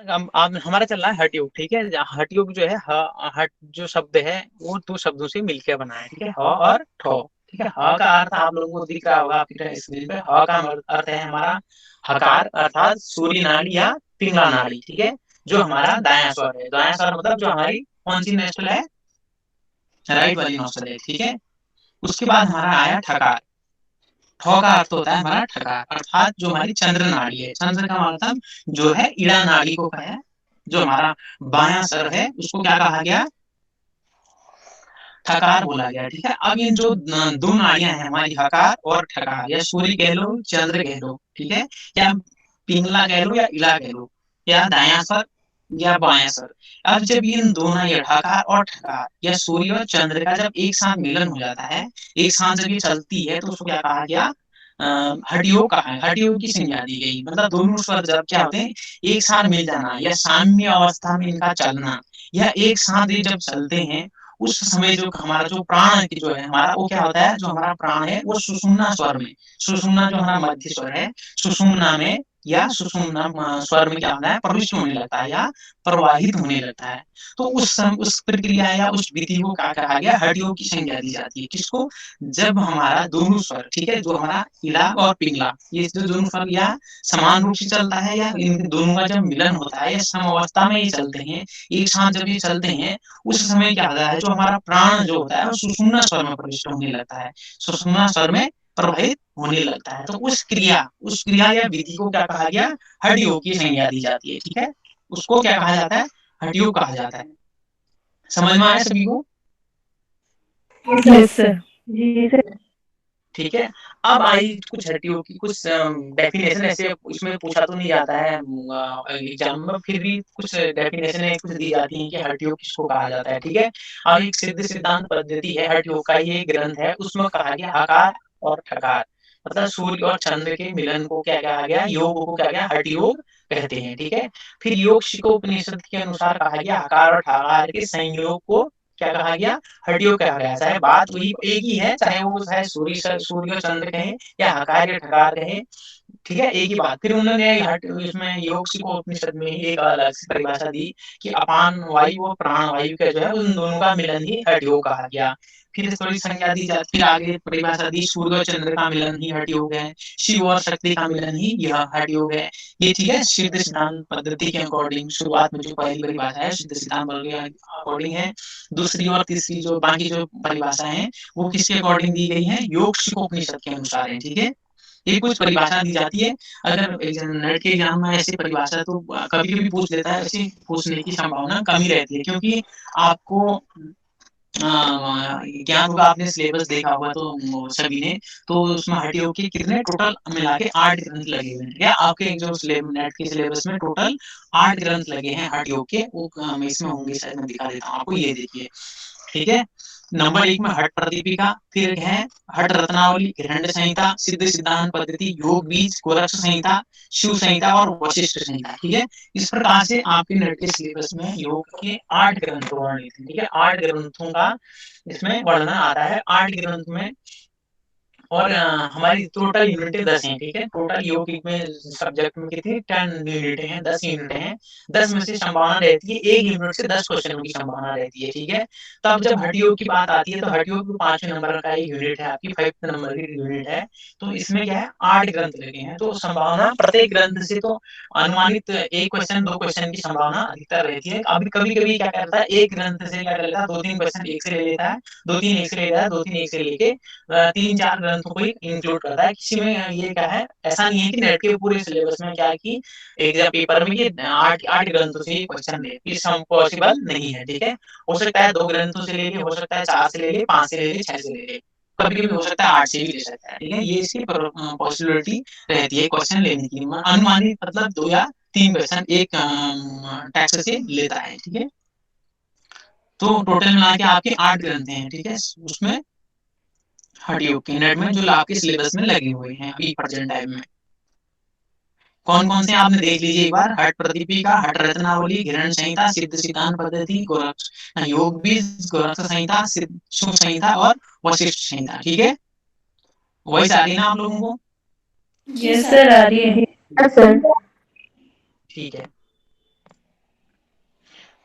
अब हमारा चल रहा है हठ योग, ठीक है। हठ योग जो है हठ जो शब्द है वो दो शब्दों से मिलकर बना है, ठीक है, ह और ठो। ठीक है, ह का अर्थ आप लोगों को दिख रहा होगा आपकी स्क्रीन पे। ह का अर्थ है हमारा हकार अर्थात सूर्य नाड़ी या पिंगला नाड़ी, ठीक है, जो हमारा दायां स्वर है। दायां स्वर मतलब जो हमारी कौन सी नोस्ट्रल है, राइट वाली नोस्ट्रल है, ठीक है। उसके बाद हमारा आया ठकार। ठो का अर्थ होता है हमारा ठकार अर्थात जो हमारी चंद्र नाड़ी है। चंद्र का मतलब जो है इड़ा नाड़ी को कहा है, जो हमारा बायां सर है उसको क्या कहा गया, ठकार बोला गया, ठीक है। अब इन जो दो नाड़ियां हैं हमारी हकार और ठकार, या सूर्य कह लो चंद्र कह लो, ठीक है, या पिंगला कह लो या इला कह लो, या दायां सर या बायां सर। अब जब इन दोनों ये हकार और ठकार या सूर्य और चंद्र का जब एक साथ मिलन हो जाता है, एक साथ जब ये चलती है तो उसको क्या कहा गया, हठयोग कहा है। हठयोग की संज्ञा दी गई, मतलब दोनों स्वर जब क्या होते हैं, एक साथ मिल जाना या साम्य अवस्था में इनका चलना, या एक साथ ये जब चलते हैं उस समय जो हमारा जो प्राण की जो है हमारा वो क्या होता है, जो हमारा प्राण है वो सुषुम्ना स्वर में, सुषुम्ना जो हमारा मध्य स्वर है, सुषुम्ना में या सुषुम्ना स्वर में क्या होता है, प्रविष्ट होने लगता है या प्रवाहित होने लगता है। तो उस प्रक्रिया या उस विधि को क्या कहा गया, हठयोग की संज्ञा दी जाती है। किसको, जब हमारा दोनों स्वर, ठीक है, जो हमारा इला और पिंगला, ये जो दोनों स्वर या समान रूप से चलता है या इन दोनों का जब मिलन होता है या सम अवस्था में ये चलते हैं, एक साथ जब ये चलते हैं, उस समय क्या होता है, जो हमारा प्राण जो होता है वो सुषुम्ना स्वर में प्रविष्ट होने लगता है, सुषुम्ना स्वर में प्रवाहित होने लगता है। तो उस क्रिया या विधि को क्या कहा गया, हठ योग की संज्ञा दी जाती है, ठीक है। उसको क्या कहा जाता है, हठ योग कहा जाता है। समझ में आया सभी को? Yes sir. जी सर। ठीक है। अब आई कुछ हड्डियों की कुछ डेफिनेशन, ऐसे इसमें पूछा तो नहीं जाता है एग्जाम में, फिर भी कुछ डेफिनेशन कुछ दी जाती है कि हड्डियों किसको कहा जाता है, ठीक है। अब एक सिद्ध सिद्धांत पद्धति है हड्डियों का, ये ग्रंथ है, उसमें कहा गया हकार और ठकार, मतलब सूर्य और चंद्र के मिलन को क्या कहा गया, योग को क्या गया, हठ योग कहते हैं, ठीक है। फिर योग शिकोपनिषद के अनुसार कहा गया हकार और ठकार के संयोग को क्या कहा गया, हड्डियों कहा गया। चाहे बात वही एक ही है, चाहे वो चाहे सूर्य और चंद्र कहें या हकार या ठकार कहें, ठीक है, एक ही बात। फिर उन्होंने इसमें योग उपनिषद में एक अलग से परिभाषा दी कि अपान वायु और प्राण वायु का जो है उन दोनों का मिलन ही हठ योग कहा गया। फिर थोड़ी संज्ञा दी जाती, फिर आगे परिभाषा दी, सूर्य और चंद्र का मिलन ही हठ योग है, शिव और शक्ति का मिलन ही यह हठ योग है। ये ठीक है, सिद्ध सिद्धांत पद्धति के अकॉर्डिंग शुरुआत में जो पहली परिभाषा है सिद्ध सिद्धांत अकॉर्डिंग है। दूसरी और तीसरी जो बाकी जो परिभाषा है वो किसके अकॉर्डिंग दी गई है, योग शिकोपनिषद के अनुसार है, ठीक है। ये कुछ परिभाषा दी जाती है। अगर नेट के एग्जाम में ऐसी परिभाषा तो कभी कभी पूछ लेता है, ऐसे पूछने की संभावना कम ही रहती है, क्योंकि आपको ज्ञान होगा, आपने सिलेबस देखा होगा तो सभी ने, तो उसमें हठ योग के कितने टोटल मिला के 8 ग्रंथ लगे हुए हैं, या आपके जो नेट के सिलेबस में टोटल 8 ग्रंथ लगे हैं हठ योग के, वो इसमें होंगे, शायद मैं दिखा देता हूँ आपको, ये देखिए, ठीक है। नंबर 1 में हठ प्रदीपिका, फिर है हठ रत्नावली, हिरण्य संहिता, सिद्ध सिद्धांत पद्धति, योग बीज, गोरक्ष संहिता, शिव संहिता और वशिष्ठ संहिता, ठीक है। इस प्रकार से आपके नेट के सिलेबस में योग के 8 ग्रंथ वर्णित हैं, ठीक है। 8 ग्रंथों का इसमें वर्णन आता है, 8 ग्रंथ में। और हमारी टोटल यूनिटें 10 हैं, ठीक है। टोटल योग में सब्जेक्ट में कितनी 10 यूनिटें हैं, 10 यूनिटें हैं। 10 में से संभावना रहती है एक यूनिट से 10 क्वेश्चनों की संभावना रहती है, ठीक है। तब जब हठ योग की बात आती है तो हठ योग 5वें नंबर का एक यूनिट है, आपकी 5th नंबर की यूनिट है। तो इसमें क्या है, 8 ग्रंथ लगे हैं, तो संभावना प्रत्येक ग्रंथ से तो अनुमानित एक क्वेश्चन 2 क्वेश्चन की संभावना अधिकतर रहती है। अभी कभी कभी क्या करता है, एक ग्रंथ से क्या कर लेता है, 2-3 क्वेश्चन एक से ले लेता है, 2-3 एक से ले लेता है, 2-3 एक से लेके 3-4 ग्रंथों को इंक्लूड करता है। किसी में ये क्या है, ऐसा नहीं है कि नेट के पूरे सिलेबस में क्या है कि एग्जाम पेपर में ये 8 ग्रंथों से क्वेश्चन ले, ये पॉसिबल नहीं है, ठीक है। हो सकता है 2 ग्रंथों से ले ले, हो सकता है 4 से ले ले, 5 से ले ले, 6 से ले ले, कभी कभी हो सकता है 8 से भी ले सकता है, ठीक है। ये इसकी पॉसिबिलिटी रहती है क्वेश्चन लेने की, अनुमानित मतलब 2 या 3 क्वेश्चन एक टेक्स्ट से लेता है, ठीक है। तो टोटल मिला के आपके 8 ग्रंथ हैं, ठीक है, उसमें हठ योग के नेट में जो आपके सिलेबस में लगे हुए हैं अभी प्रेजेंट टाइम में। कौन कौन से आपने देख लीजिए एक बार, हठ प्रदीपिका, हठ रत्नावली, हिरण संहिता, सिद्ध सिद्धांत पद्धति, गोरक्ष योग बीज, गोरक्ष संहिता, शिव संहिता और वशिष्ठ संहिता, ठीक है। वॉइस आ रही है ना आप लोगों को? यस सर, आ रही है। Yes sir. ठीक है।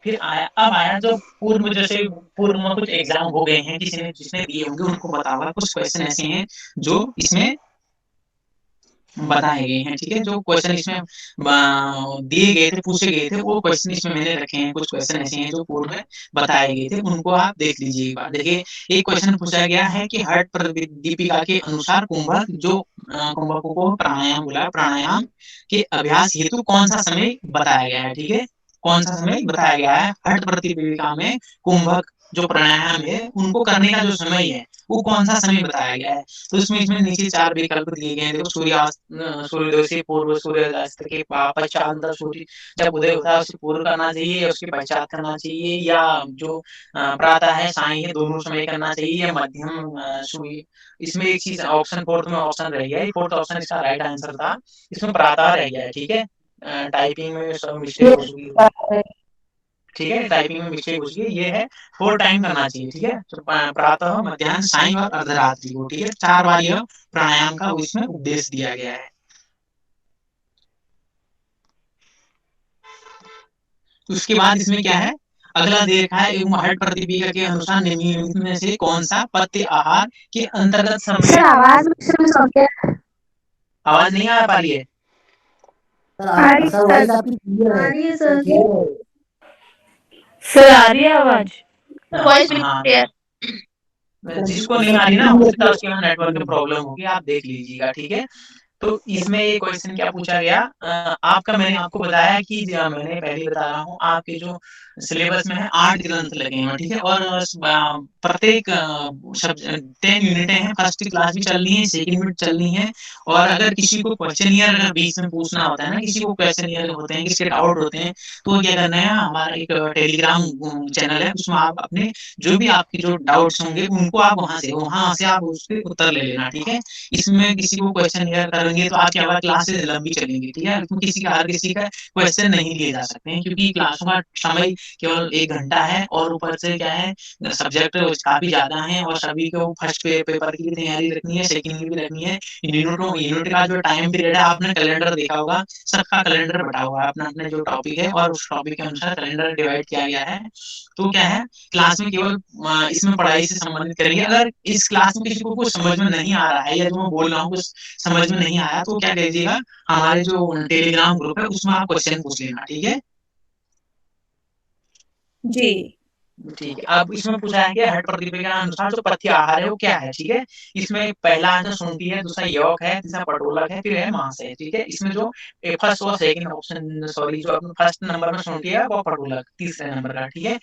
फिर आया, अब आया जो पूर्व में, जैसे पूर्व में कुछ एग्जाम हो गए हैं, किसी ने जिसने दिए होंगे उनको पता होगा, कुछ क्वेश्चन ऐसे हैं जो इसमें बताए गए हैं, ठीक है। जो क्वेश्चन इसमें दिए गए थे, पूछे गए थे, वो क्वेश्चन इसमें मैंने रखे हैं। कुछ क्वेश्चन ऐसे हैं जो पूर्व में बताए गए थे, उनको आप देख लीजिए एक बार। देखिए, एक क्वेश्चन पूछा गया है कि हठ दीपिका के अनुसार कुंभक जो कुंभक को प्राणायाम बोला, प्राणायाम के अभ्यास हेतु कौन सा समय बताया गया है, ठीक है। कौन सा समय बताया गया है हठ प्रतिदीपिका में, कुंभक जो प्राणायाम है उनको करने का जो समय है वो कौन सा समय बताया गया है। तो इसमें नीचे 4 विकल्प दिए गए हैं। देखो, सूर्योदय से पूर्व, सूर्यास्त के पश्चात, मतलब सूर्य जब उदय होता है उससे पूर्व करना चाहिए, उसके पश्चात करना चाहिए, या जो प्रातः है, सायं है, दोनों समय करना चाहिए, या मध्यम सूर्य। इसमें एक चीज ऑप्शन फोर्थ में ऑप्शन रह गया है, फोर्थ ऑप्शन इसका राइट आंसर था। इसमें प्रातः रह गया है, ठीक है। टाइपिंग में सब मिस्टेक हो चुकी है, ठीक है। टाइपिंग में मिस्टेक हो चुकी है। ये है 4 टाइम करना चाहिए, ठीक है। तो प्रातः, मध्याह्न, सायं और अर्धरात्रि को, ठीक है। 4 बार यह प्राणायाम का इसमें उपदेश दिया गया है। उसके बाद इसमें क्या है, अगला देखा है, एवं हठ प्रतिदीपिका के अनुसार निम्नलिखित में से कौन सा पथ्य आहार के अंतर्गत समय। सर आवाज में आवाज नहीं आ पा रही है। सर वॉइस आपकी क्लियर है। आ रही है सर। सर आ रही है आवाज। वॉइस बिल्कुल क्लियर। जिसको नहीं आ रही ना, हो सकता है उसके यहाँ नेटवर्क की प्रॉब्लम होगी, आप देख लीजिएगा, ठीक है। तो इसमें ये क्वेश्चन क्या पूछा गया, आपका, मैंने आपको बताया कि मैंने पहले बता रहा हूँ, आपके जो सिलेबस में है 8 ग्रंथ लगे हैं, ठीक है। और प्रत्येक 10 यूनिटें हैं, फर्स्ट क्लास भी चलनी है, सेकंड यूनिट चलनी है। और अगर किसी को क्वेश्चन ईयर अगर बीच में पूछना होता है ना, किसी को क्वेश्चन ईयर होते हैं, किसी के डाउट होते हैं, तो क्या करना है, हमारा एक टेलीग्राम चैनल है, उसमें आप अपने जो भी आपके जो डाउट्स होंगे उनको आप वहां से आप उसके उत्तर ले लेना, ठीक है। इसमें किसी को क्वेश्चन क्लियर करेंगे तो आपकी हमारी क्लासेस लंबी चलेंगी, ठीक है। हर किसी का क्वेश्चन नहीं लिए जा सकते हैं, क्योंकि क्लासों का समय केवल 1 घंटा है, और ऊपर से क्या है, सब्जेक्ट काफी ज्यादा है, और सभी को फर्स्ट पेपर की भी तैयारी रखनी है, सेकंड की भी रखनी है। यूनिट का जो टाइम पीरियड है, आपने कैलेंडर देखा होगा, सबका कैलेंडर बटा हुआ है, अपना अपने जो टॉपिक है और उस टॉपिक के अनुसार कैलेंडर डिवाइड किया गया है। तो क्या है, क्लास में केवल इसमें पढ़ाई से संबंधित करेंगे। अगर इस क्लास में किसी को कुछ समझ में नहीं आ रहा है, या जो मैं बोल रहा हूँ कुछ समझ में नहीं आया, तो क्या कीजिएगा, हमारे जो टेलीग्राम ग्रुप है उसमें आप क्वेश्चन पूछ लेना, ठीक है। जी ठीक है। अब इसमें पूछा है कि हठ प्रतिदीपिका के अनुसार जो पथ्य आहार है वो क्या है, ठीक है। इसमें पहला आंसर शुंठी है, दूसरा यौक है, तीसरा पटोलक है, फिर है मांस है, ठीक है। इसमें जो फर्स्ट और सेकंड ऑप्शन, सॉरी, जो फर्स्ट नंबर में शुंठी है वो पटोलक तीसरे नंबर का, ठीक है।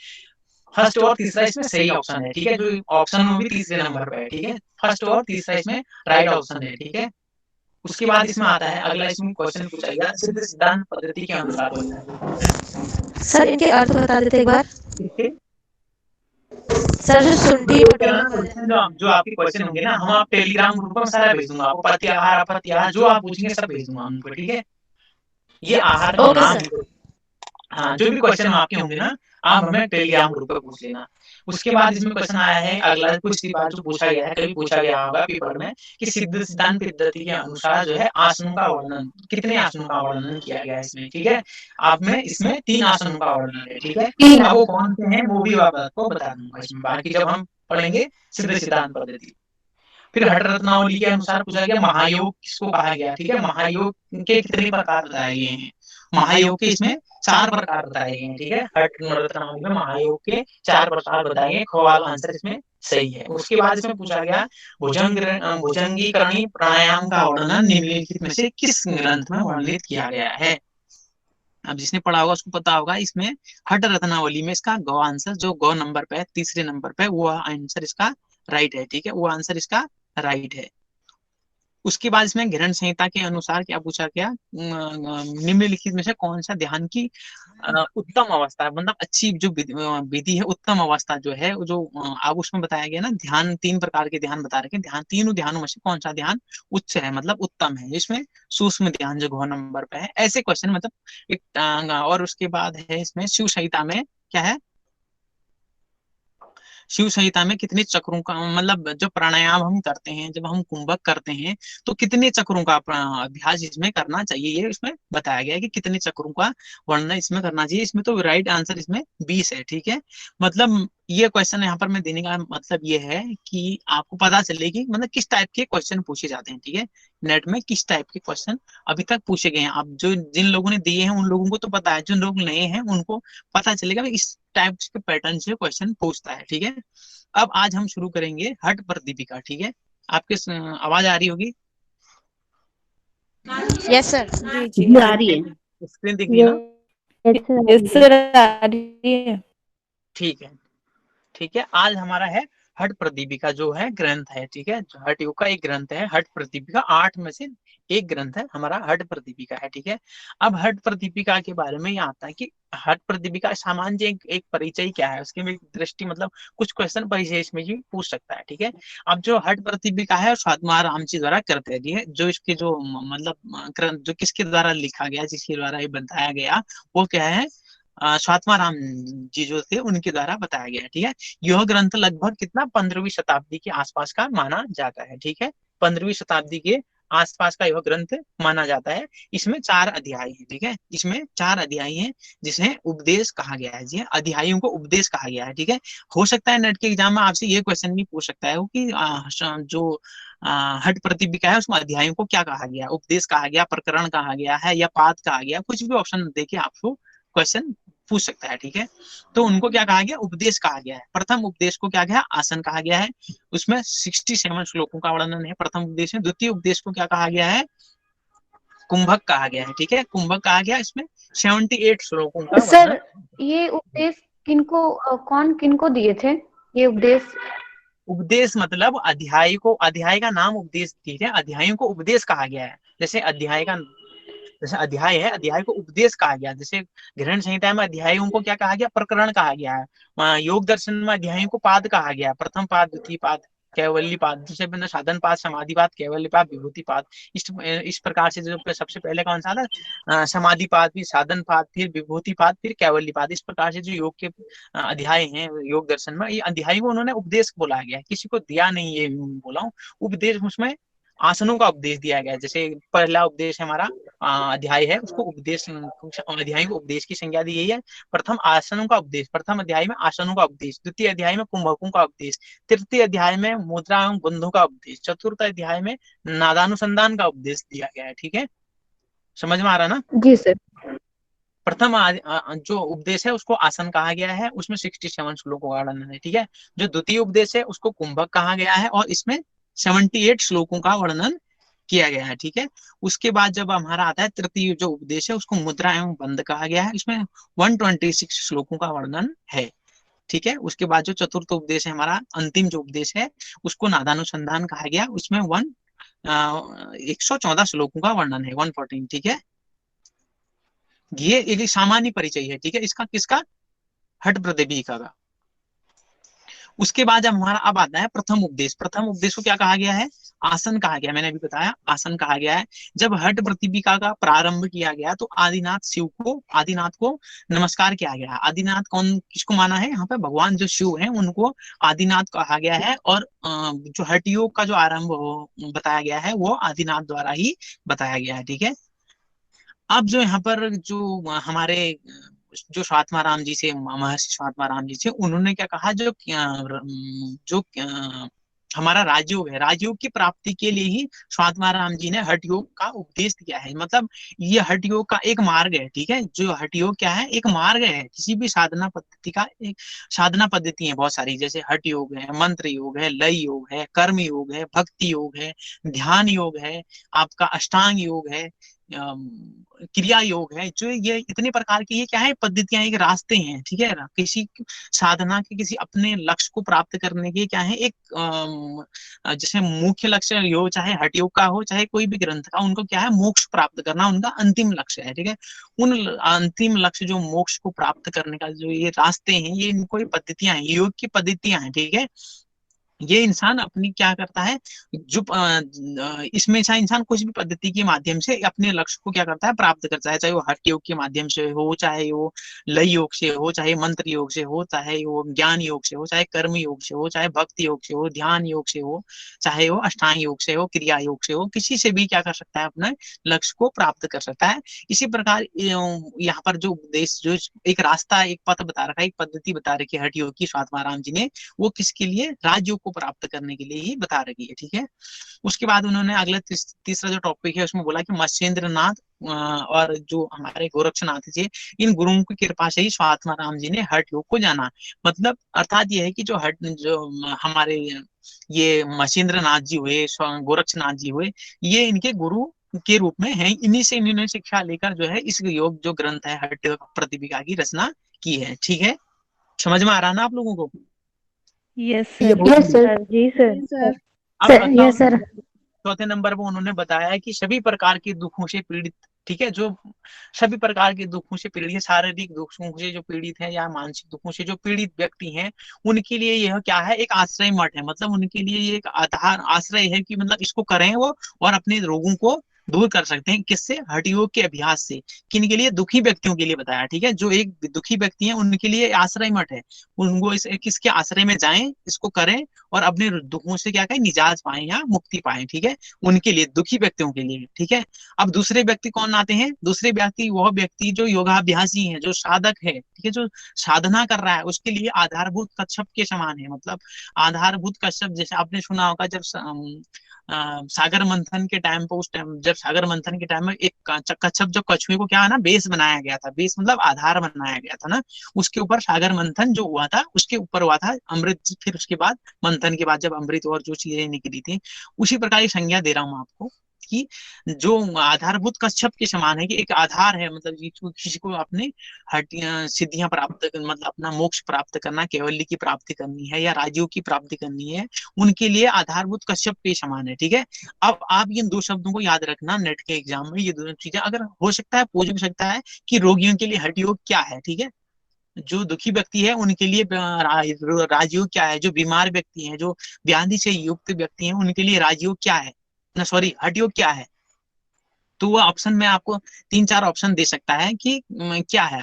फर्स्ट और तीसरा इसमें सही ऑप्शन है, ठीक है। जो ऑप्शन में भी तीसरे नंबर पे है, ठीक है। फर्स्ट और तीसरा इसमें राइट ऑप्शन है, ठीक है। उसके बाद इसमें आता है अगला, इसमें क्वेश्चन पूछा गया सिद्ध सिद्धांत पद्धति के अनुसार होता है। सर इनके अर्थ बता देते एक बार। ठीक सर जो शुंठी क्वेश्चन, जो आपके क्वेश्चन होंगे ना, हम आप टेलीग्राम ग्रुप में सारा भेज दूंगा आपको, प्रत्याहार अपत्याहार जो आप पूछेंगे सब भेज दूंगा उनको, ठीक है। ये आहार का ओके नाम सर। है। हाँ, जो भी क्वेश्चन आपके होंगे ना, आप हमें टेलीग्राम ग्रुप पे पूछ लेना। उसके बाद इसमें क्वेश्चन आया है अगला, कुछ की बात जो पूछा गया है, कभी पूछा गया होगा पेपर में, कि सिद्ध सिद्धांत पद्धति के अनुसार जो है आसनों का वर्णन, कितने आसनों का वर्णन किया गया है इसमें, ठीक है। आप में इसमें 3 आसनों का वर्णन है, ठीक है। अब वो कौन से हैं वो भी आपको बता दूंगा इसमें, बाकी जब हम पढ़ेंगे सिद्ध सिद्धांत पद्धति। फिर हठ रत्नावली के अनुसार पूछा गया महायोग किसको कहा गया, ठीक है। महायोग के कितने प्रकार बताए गए हैं, महायोग के इसमें 4 प्रकार बताए गए हैं, ठीक है। हठ रत्नावली में महायोग के 4 प्रकार बताए गए, ख वाला आंसर इसमें सही है। उसके बाद इसमें पूछा गया भुजंगीकरणी प्राणायाम का वर्णन निम्नलिखित में से किस ग्रंथ में वर्णित किया गया है। अब जिसने पढ़ा होगा उसको पता होगा, इसमें हठ रत्नावली में इसका गौ आंसर, जो गौ नंबर पे है, तीसरे नंबर पे, वो आंसर इसका राइट है, ठीक है। वो आंसर इसका राइट है। उसके बाद इसमें घृण संहिता के अनुसार क्या पूछा गया, निम्नलिखित में से कौन सा ध्यान की उत्तम अवस्था है, मतलब अच्छी जो विधि है, उत्तम अवस्था जो है, जो अब उसमें बताया गया ना, ध्यान 3 प्रकार के ध्यान बता रखे, ध्यान तीनों ध्यानों में से कौन सा ध्यान उच्च है, मतलब उत्तम है, इसमें सूक्ष्म ध्यान जो घ नंबर पे है, ऐसे क्वेश्चन मतलब एक और उसके बाद है इसमें शिव संहिता में क्या है, शिव संहिता में कितने चक्रों का, मतलब जो प्राणायाम हम करते हैं, जब हम कुंभक करते हैं तो कितने चक्रों का अभ्यास इसमें करना चाहिए, ये इसमें बताया गया है कि कितने चक्रों का वर्णन इसमें करना चाहिए। इसमें तो राइट आंसर इसमें 20 है, ठीक है। मतलब ये क्वेश्चन यहाँ पर मैं देने का मतलब ये है कि आपको पता चले कि मतलब किस टाइप के क्वेश्चन पूछे जाते हैं, ठीक है। नेट में किस टाइप के क्वेश्चन अभी तक पूछे गए हैं। अब जो जिन लोगों ने दिए हैं उन लोगों को तो पता है, जो लोग नए हैं उनको पता चलेगा कि इस टाइप के पैटर्न से क्वेश्चन पूछता है, ठीक है। अब आज हम शुरू करेंगे हट पर दीपिका, ठीक है। आपके आवाज आ रही होगी? Yes sir. जी जी आ रही है। स्क्रीन दिख रही है ना? यस सर आ रही है। ठीक है, ठीक है। आज हमारा है हट प्रदीपिका, जो है ग्रंथ है, ठीक है। जो हठ योग का एक ग्रंथ है हट प्रदीपिका, 8 में से एक ग्रंथ है हमारा हट प्रदीपिका है, ठीक है। अब हट प्रदीपिका के बारे में ये आता है कि हट प्रदीपिका सामान्य एक परिचय क्या है, उसकी भी दृष्टि मतलब कुछ क्वेश्चन परिचय इसमें भी पूछ सकता है, ठीक है। अब जो हट प्रदीपिका है स्वात्मा राम जी द्वारा करते दिए, जो इसके जो मतलब ग्रंथ जो किसके द्वारा लिखा गया, जिसके द्वारा ये बताया गया, वो क्या है, स्वात्मा राम जी जो थे उनके द्वारा बताया गया है, ठीक है। यह ग्रंथ लगभग कितना 15वीं शताब्दी के आसपास का माना जाता है, ठीक है। 15वीं शताब्दी के आसपास का यह ग्रंथ माना जाता है। इसमें 4 अध्याय हैं, ठीक है। इसमें 4 अध्याय हैं जिसे उपदेश कहा गया है, जी अध्यायों को उपदेश कहा गया है, ठीक है। हो सकता है नेट के एग्जाम में आपसे ये क्वेश्चन भी पूछ सकता है कि जो हट प्रतिपिका है उसमें अध्यायों को क्या कहा गया, उपदेश कहा गया, प्रकरण कहा गया है, या पाठ कहा गया, कुछ भी ऑप्शन देके आपको क्वेश्चन पूछ सकता है, ठीक है। तो उनको क्या कहा गया, उपदेश कहा गया है। प्रथम उपदेश को क्या गया, आसन कहा गया है। उसमें 67 श्लोकों का वर्णन है प्रथम उपदेश में। द्वितीय उपदेश को क्या कहा गया है, कुंभक कहा गया है, ठीक है। कुंभक कहा गया, इसमें 78 श्लोकों का सर वर्णन। ये उपदेश कौन किनको दिए थे ये उपदेश? उपदेश मतलब अध्याय को, अध्याय का नाम उपदेश, ठीक है। अध्यायों को उपदेश कहा गया है। जैसे अध्याय का, जैसे अध्याय है, अध्याय को उपदेश कहा गया। जैसे ग्रहण संहिता में अध्यायों को क्या कहा गया, प्रकरण कहा गया है। योग दर्शन में अध्यायों को पाद कहा गया, प्रथम पाद, द्वितीय पाद, कैवल्य पाद, दूसरे बंद साधन पाद, समाधि पाद, कैवल्य पाद, विभूति पाद। इस प्रकार से जो सबसे पहले कौन सा था, समाधि पाद, फिर साधन पाद, फिर विभूति पाद, फिर कैवल्य पाद। इस प्रकार से जो योग के अध्याय हैं योग दर्शन में, ये अध्याय को उन्होंने उपदेश बोला गया है, किसी को दिया नहीं, ये बोला हूँ उपदेश। उसमें आसनों का उपदेश दिया गया है। जैसे पहला उपदेश हमारा अध्याय है, उसको उपदेश, अध्याय को उपदेश की संज्ञा दी गई है। प्रथम आसनों का उपदेश, प्रथम अध्याय में आसनों का उपदेश, द्वितीय अध्याय में कुंभकों का उपदेश, तृतीय अध्याय में मुद्रा एवं बंधों का उपदेश, चतुर्थ अध्याय में नादानुसंधान का उपदेश दिया गया है, ठीक है। समझ में आ रहा ना? जी सर। प्रथम जो उपदेश है उसको आसन कहा गया है, उसमें 67 श्लोकों का वर्णन है, ठीक है। जो द्वितीय उपदेश है उसको कुंभक कहा गया है और इसमें 78 श्लोकों का वर्णन किया गया है, ठीक है। उसके बाद जब हमारा आता है तृतीय जो उपदेश है उसको मुद्रा एवं बंध कहा गया है, इसमें 126 श्लोकों का वर्णन है, ठीक है। उसके बाद जो चतुर्थ उपदेश है हमारा, अंतिम जो उपदेश है, उसको नादानुसंधान कहा गया, उसमें 114 श्लोकों का वर्णन है, 114, ठीक है। ये एक सामान्य परिचय है, ठीक है, इसका किसका, हठ प्रदीपिका का। उसके बाद जब हमारा अब आता है प्रथम उपदेश, प्रथम उपदेश को क्या कहा गया है, आसन कहा गया, मैंने अभी बताया आसन कहा गया है। जब हठ प्रतिपिका का प्रारंभ किया गया तो आदिनाथ शिव को, आदिनाथ को नमस्कार किया गया। आदिनाथ कौन, किसको माना है यहाँ पे, भगवान जो शिव है उनको आदिनाथ कहा गया है। और जो हठ योग का जो आरंभ बताया गया है वो आदिनाथ द्वारा ही बताया गया है, ठीक है। अब जो यहाँ पर जो हमारे जो स्वात्मा राम जी से, महर्षि स्वात्मा राम जी से, उन्होंने क्या कहा, जो हमारा राजयोग है, राजयोग की प्राप्ति के लिए ही स्वात्मा राम जी ने हठ योग का उपदेश दिया है। मतलब ये हठ योग का एक मार्ग है, ठीक है। जो हठ योग क्या है, एक मार्ग है, किसी भी साधना पद्धति का एक साधना पद्धति है बहुत सारी। जैसे हठ योग है, मंत्र योग है, लय योग है, कर्म योग है, भक्ति योग है, ध्यान योग है, आपका अष्टांग योग है, क्रिया योग है। जो ये इतने प्रकार की ये क्या है, पद्धतियां, एक रास्ते हैं, ठीक है ना। किसी साधना के, किसी अपने लक्ष्य को प्राप्त करने के क्या है, एक जैसे मुख्य लक्ष्य योग, चाहे हठ योग का हो चाहे कोई भी ग्रंथ का, उनको क्या है, मोक्ष प्राप्त करना उनका अंतिम लक्ष्य है, ठीक है। उन अंतिम लक्ष्य जो मोक्ष को प्राप्त करने का जो ये रास्ते हैं, ये इनको पद्धतियां हैं, योग की पद्धतियां हैं, ठीक है। ये इंसान अपनी क्या करता है, जो इसमें चाहे इंसान कुछ भी पद्धति के माध्यम से अपने लक्ष्य को क्या करता है, प्राप्त करता है, चाहे वो हठ योग के माध्यम से हो, चाहे वो लय योग से हो, चाहे मंत्र योग से हो, चाहे वो ज्ञान योग से हो, चाहे कर्म योग से हो, चाहे भक्ति योग से हो, ध्यान योग से हो, चाहे वो अष्टांग योग से हो, क्रिया योग से हो, किसी से भी क्या कर सकता है, अपने लक्ष्य को प्राप्त कर सकता है। इसी प्रकार यहाँ पर जो उपदेश, जो एक रास्ता, एक पथ बता रखा है, एक पद्धति बता रखी है हठ योग की स्वात्माराम जी ने, वो किसके लिए, राजयोग को प्राप्त करने के लिए ही बता रखी है। ठीक है, उसके बाद उन्होंने अगला तीसरा जो टॉपिक है उसमें बोला कि मत्स्येंद्र नाथ और जो हमारे गोरक्षनाथ जी, इन गुरुओं की कृपा से ही स्वात्माराम जी ने हठ योग को जाना। मतलब अर्थात ये है कि जो हमारे ये मत्स्येंद्र नाथ जी हुए, गोरक्षनाथ जी हुए, ये इनके गुरु के रूप में है। इन्हीं से इन्होंने शिक्षा लेकर जो है इस योग जो ग्रंथ है हठ योग प्रतिपिका की रचना की है। ठीक है, समझ में आ रहा ना आप लोगों को? यस ये सर, बहुत यस सर, जी सर। अब अगला यस सर। चौथे नंबर पर उन्होंने बताया है कि सभी प्रकार के दुखों से पीड़ित, ठीक है, जो सभी प्रकार के दुखों से पीड़ित है, शारीरिक दुखों से जो पीड़ित है या मानसिक दुखों से जो पीड़ित व्यक्ति हैं, उनके लिए यह क्या है, एक आश्रय मठ है। मतलब उनके लिए ये एक आधार आश्रय है कि मतलब इसको करें वो, और अपने रोगों को दूर कर सकते हैं। किससे? हठ योग के अभ्यास से। किन के लिए? दुखी व्यक्तियों के लिए बताया। ठीक है, जो एक दुखी व्यक्ति हैं उनके लिए आश्रय मठ है। उनको किसके आश्रय में जाएं, इसको करें, और अपने दुखों से क्या कहें, निजात पाए या मुक्ति पाए। ठीक है, उनके लिए, दुखी व्यक्तियों के लिए। ठीक है, अब दूसरे व्यक्ति कौन आते हैं? दूसरे व्यक्ति वह व्यक्ति जो योगाभ्यासी है, जो साधक है, ठीक है, जो साधना कर रहा है, उसके लिए आधारभूत कच्छप के समान है। मतलब आधारभूत कच्छप, जैसे आपने सुना होगा जब सागर मंथन के टाइम पर, उस टाइम जब सागर मंथन के टाइम में एक कच्छप, जो कछुए को क्या है ना, बेस बनाया गया था, बेस मतलब आधार बनाया गया था ना, उसके ऊपर सागर मंथन जो हुआ था उसके ऊपर हुआ था अमृत। फिर उसके बाद मंथन के बाद जब अमृत और जो चीजें निकली थी, उसी प्रकार की संज्ञा दे रहा हूँ आपको कि जो आधारभूत कच्छप के समान है, कि एक आधार है, मतलब किसी को अपने सिद्धियां प्राप्त मतलब अपना मोक्ष प्राप्त करना, कैवल्य की प्राप्ति करनी है या राजयोग की प्राप्ति करनी है, उनके लिए आधारभूत कश्यप के समान है। ठीक है, अब आप इन दो शब्दों को याद रखना, नेट के एग्जाम में ये दोनों चीजें अगर हो सकता है पूछ भी सकता है कि रोगियों के लिए हठ योग क्या है। ठीक है, जो दुखी व्यक्ति है उनके लिए राजयोग क्या है, जो बीमार व्यक्ति है, जो व्याधि से युक्त व्यक्ति है, उनके लिए राजयोग क्या है, ना सॉरी हठ योग क्या है। तो वो ऑप्शन में आपको 3-4 ऑप्शन दे सकता है कि क्या है,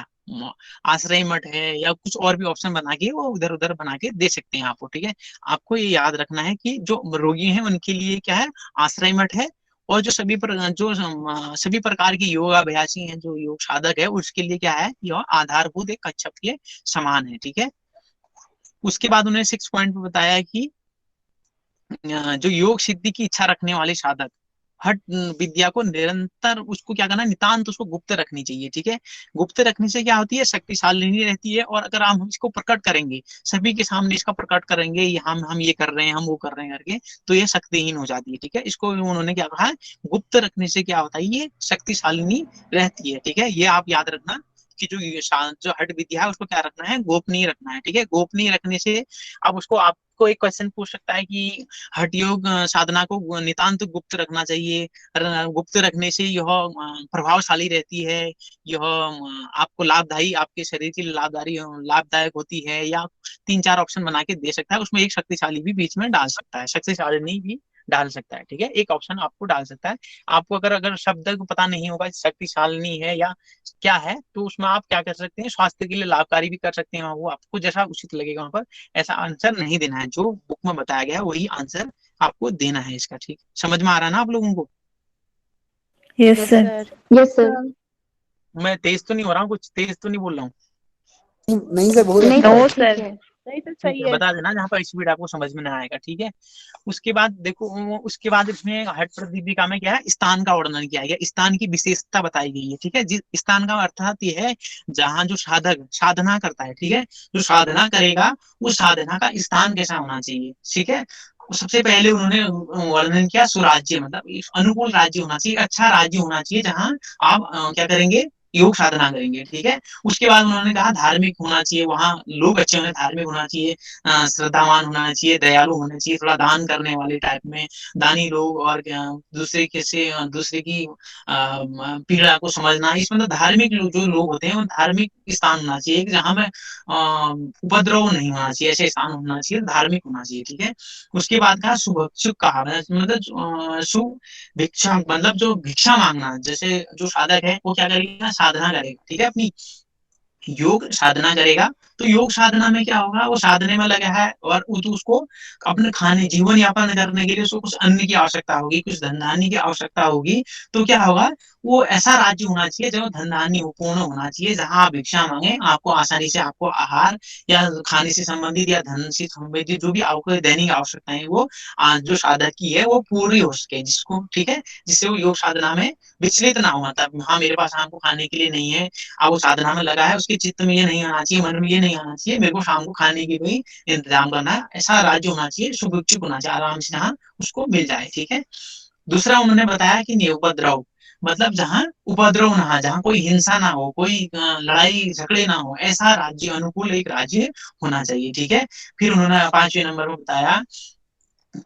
आश्रय मठ है, या कुछ और भी ऑप्शन बना के वो उधर उधर बना के दे सकते हैं आपको। ठीक है, आपको ये याद रखना है कि जो रोगी हैं उनके लिए क्या है, आश्रय मठ है, और जो सभी प्रकार के योग अभ्यासी हैं, जो योग साधक है, उसके लिए क्या है, यह आधारभूत एक कच्छप के समान है। ठीक है, उसके बाद उन्होंने 6 पॉइंट में बताया कि जो योग सिद्धि की इच्छा रखने वाले साधक, हठ विद्या को निरंतर उसको क्या करना, नितांत उसको गुप्त रखनी चाहिए। ठीक है, गुप्त रखने से क्या होती है, शक्तिशाली नहीं रहती है, और अगर हम इसको प्रकट करेंगे, सभी के सामने इसका प्रकट करेंगे, ये हम ये कर रहे हैं, हम वो कर रहे हैं करके, तो ये शक्तिहीन हो जाती है। ठीक है, इसको उन्होंने क्या कहा है, गुप्त रखने से क्या होता है, ये शक्तिशालिनी रहती है। ठीक है, ये आप याद रखना कि जो हठ विद्या है उसको क्या रखना है, गोपनीय रखना है। ठीक है, गोपनीय रखने से अब उसको आपको एक क्वेश्चन पूछ सकता है कि हठ योग साधना को नितांत गुप्त रखना चाहिए, गुप्त रखने से यह प्रभावशाली रहती है, यह आपको लाभदायी, आपके शरीर के लिए लाभदायी लाभदायक होती है, या 3-4 ऑप्शन बना के दे सकता है, उसमें एक शक्तिशाली भी बीच में डाल सकता है, शक्तिशाली भी डाल सकता है। ठीक है, एक ऑप्शन आपको डाल सकता है। आपको अगर अगर शब्द को पता नहीं होगा शक्तिशालिनी है या क्या है, तो उसमें आप क्या कर सकते हैं, स्वास्थ्य के लिए लाभकारी भी कर सकते हैं, वो आपको जैसा उचित लगेगा वहां पर। ऐसा आंसर नहीं देना है, जो बुक में बताया गया है वही आंसर आपको देना है इसका। ठीक, समझ में आ रहा है ना आप लोगों को? Yes sir. Yes sir. मैं तेज तो नहीं हो रहा हूँ, कुछ तेज तो नहीं बोल रहा हूँ? नहीं सर, बहुत नहीं अच्छा सर, है। ठीक है। नहीं तो ठीक सही है, है। बता देना जहाँ पर स्पीड आपको समझ में ना आएगा। ठीक है, उसके बाद देखो, उसके बाद इसमें हठ प्रदीपिका में क्या है, स्थान का वर्णन किया गया, स्थान की विशेषता बताई गई है। ठीक है, जिस स्थान का अर्थात ये है जहाँ जो साधक साधना करता है, ठीक है, जो साधना करेगा उस साधना का स्थान कैसा होना चाहिए। ठीक है, सबसे पहले उन्होंने वर्णन किया सुराज्य, मतलब अनुकूल राज्य होना चाहिए, अच्छा राज्य होना चाहिए, जहाँ आप क्या करेंगे, योग साधना करेंगे, ठीक है। उसके बाद उन्होंने कहा धार्मिक होना चाहिए, वहाँ लोग अच्छे होने, धार्मिक होना चाहिए, श्रद्धावान होना चाहिए, दयालु होना चाहिए, थोड़ा दान करने वाले टाइप में, दानी लोग, और दूसरे की पीड़ा को समझना, इसमें तो धार्मिक जो लोग होते हैं वो धार्मिक स्थान होना चाहिए, जहाँ में उपद्रव नहीं होना चाहिए, ऐसे स्थान होना चाहिए, धार्मिक होना चाहिए, ठीक है। उसके बाद कहा शुभक्षुक कहा, मतलब भिक्षा, मतलब जो भिक्षा मांगना, जैसे जो साधक है वो क्या करेगा, साधना करेगा, ठीक है, अपनी योग साधना करेगा। तो योग साधना में क्या होगा, वो साधने में लगा है, और उसको अपने खाने, जीवन यापन करने के लिए उसको कुछ अन्न की आवश्यकता होगी, कुछ धन धान्य की आवश्यकता होगी। तो क्या होगा, वो ऐसा राज्य होना चाहिए जहाँ धन धान्य पूर्ण होना चाहिए, जहाँ आप भिक्षा मांगे आपको आसानी से, आपको आहार या खाने से संबंधित या धन से संबंधित जो भी आपको दैनिक आवश्यकताएं, वो जो साधक की है वो पूरी हो सके, जिसको, ठीक है, जिससे वो योग साधना में विचलित ना हो, मतलब हाँ मेरे पास शाम को खाने के लिए नहीं है, अब वो साधना में लगा है, उसके चित्त में ये नहीं आना चाहिए, मन में ये नहीं आना चाहिए, मेरे को शाम को खाने की भी इंतजाम करना है, ऐसा राज्य होना चाहिए, सुभिक्षुक होना चाहिए, आराम से जहाँ उसको मिल जाए, ठीक है। दूसरा उन्होंने बताया कि निरुपद्रव, मतलब जहाँ उपद्रव ना हो, जहाँ कोई हिंसा ना हो, कोई लड़ाई झगड़े ना हो, ऐसा राज्य, अनुकूल एक राज्य होना चाहिए, ठीक है। फिर उन्होंने 5वें नंबर में बताया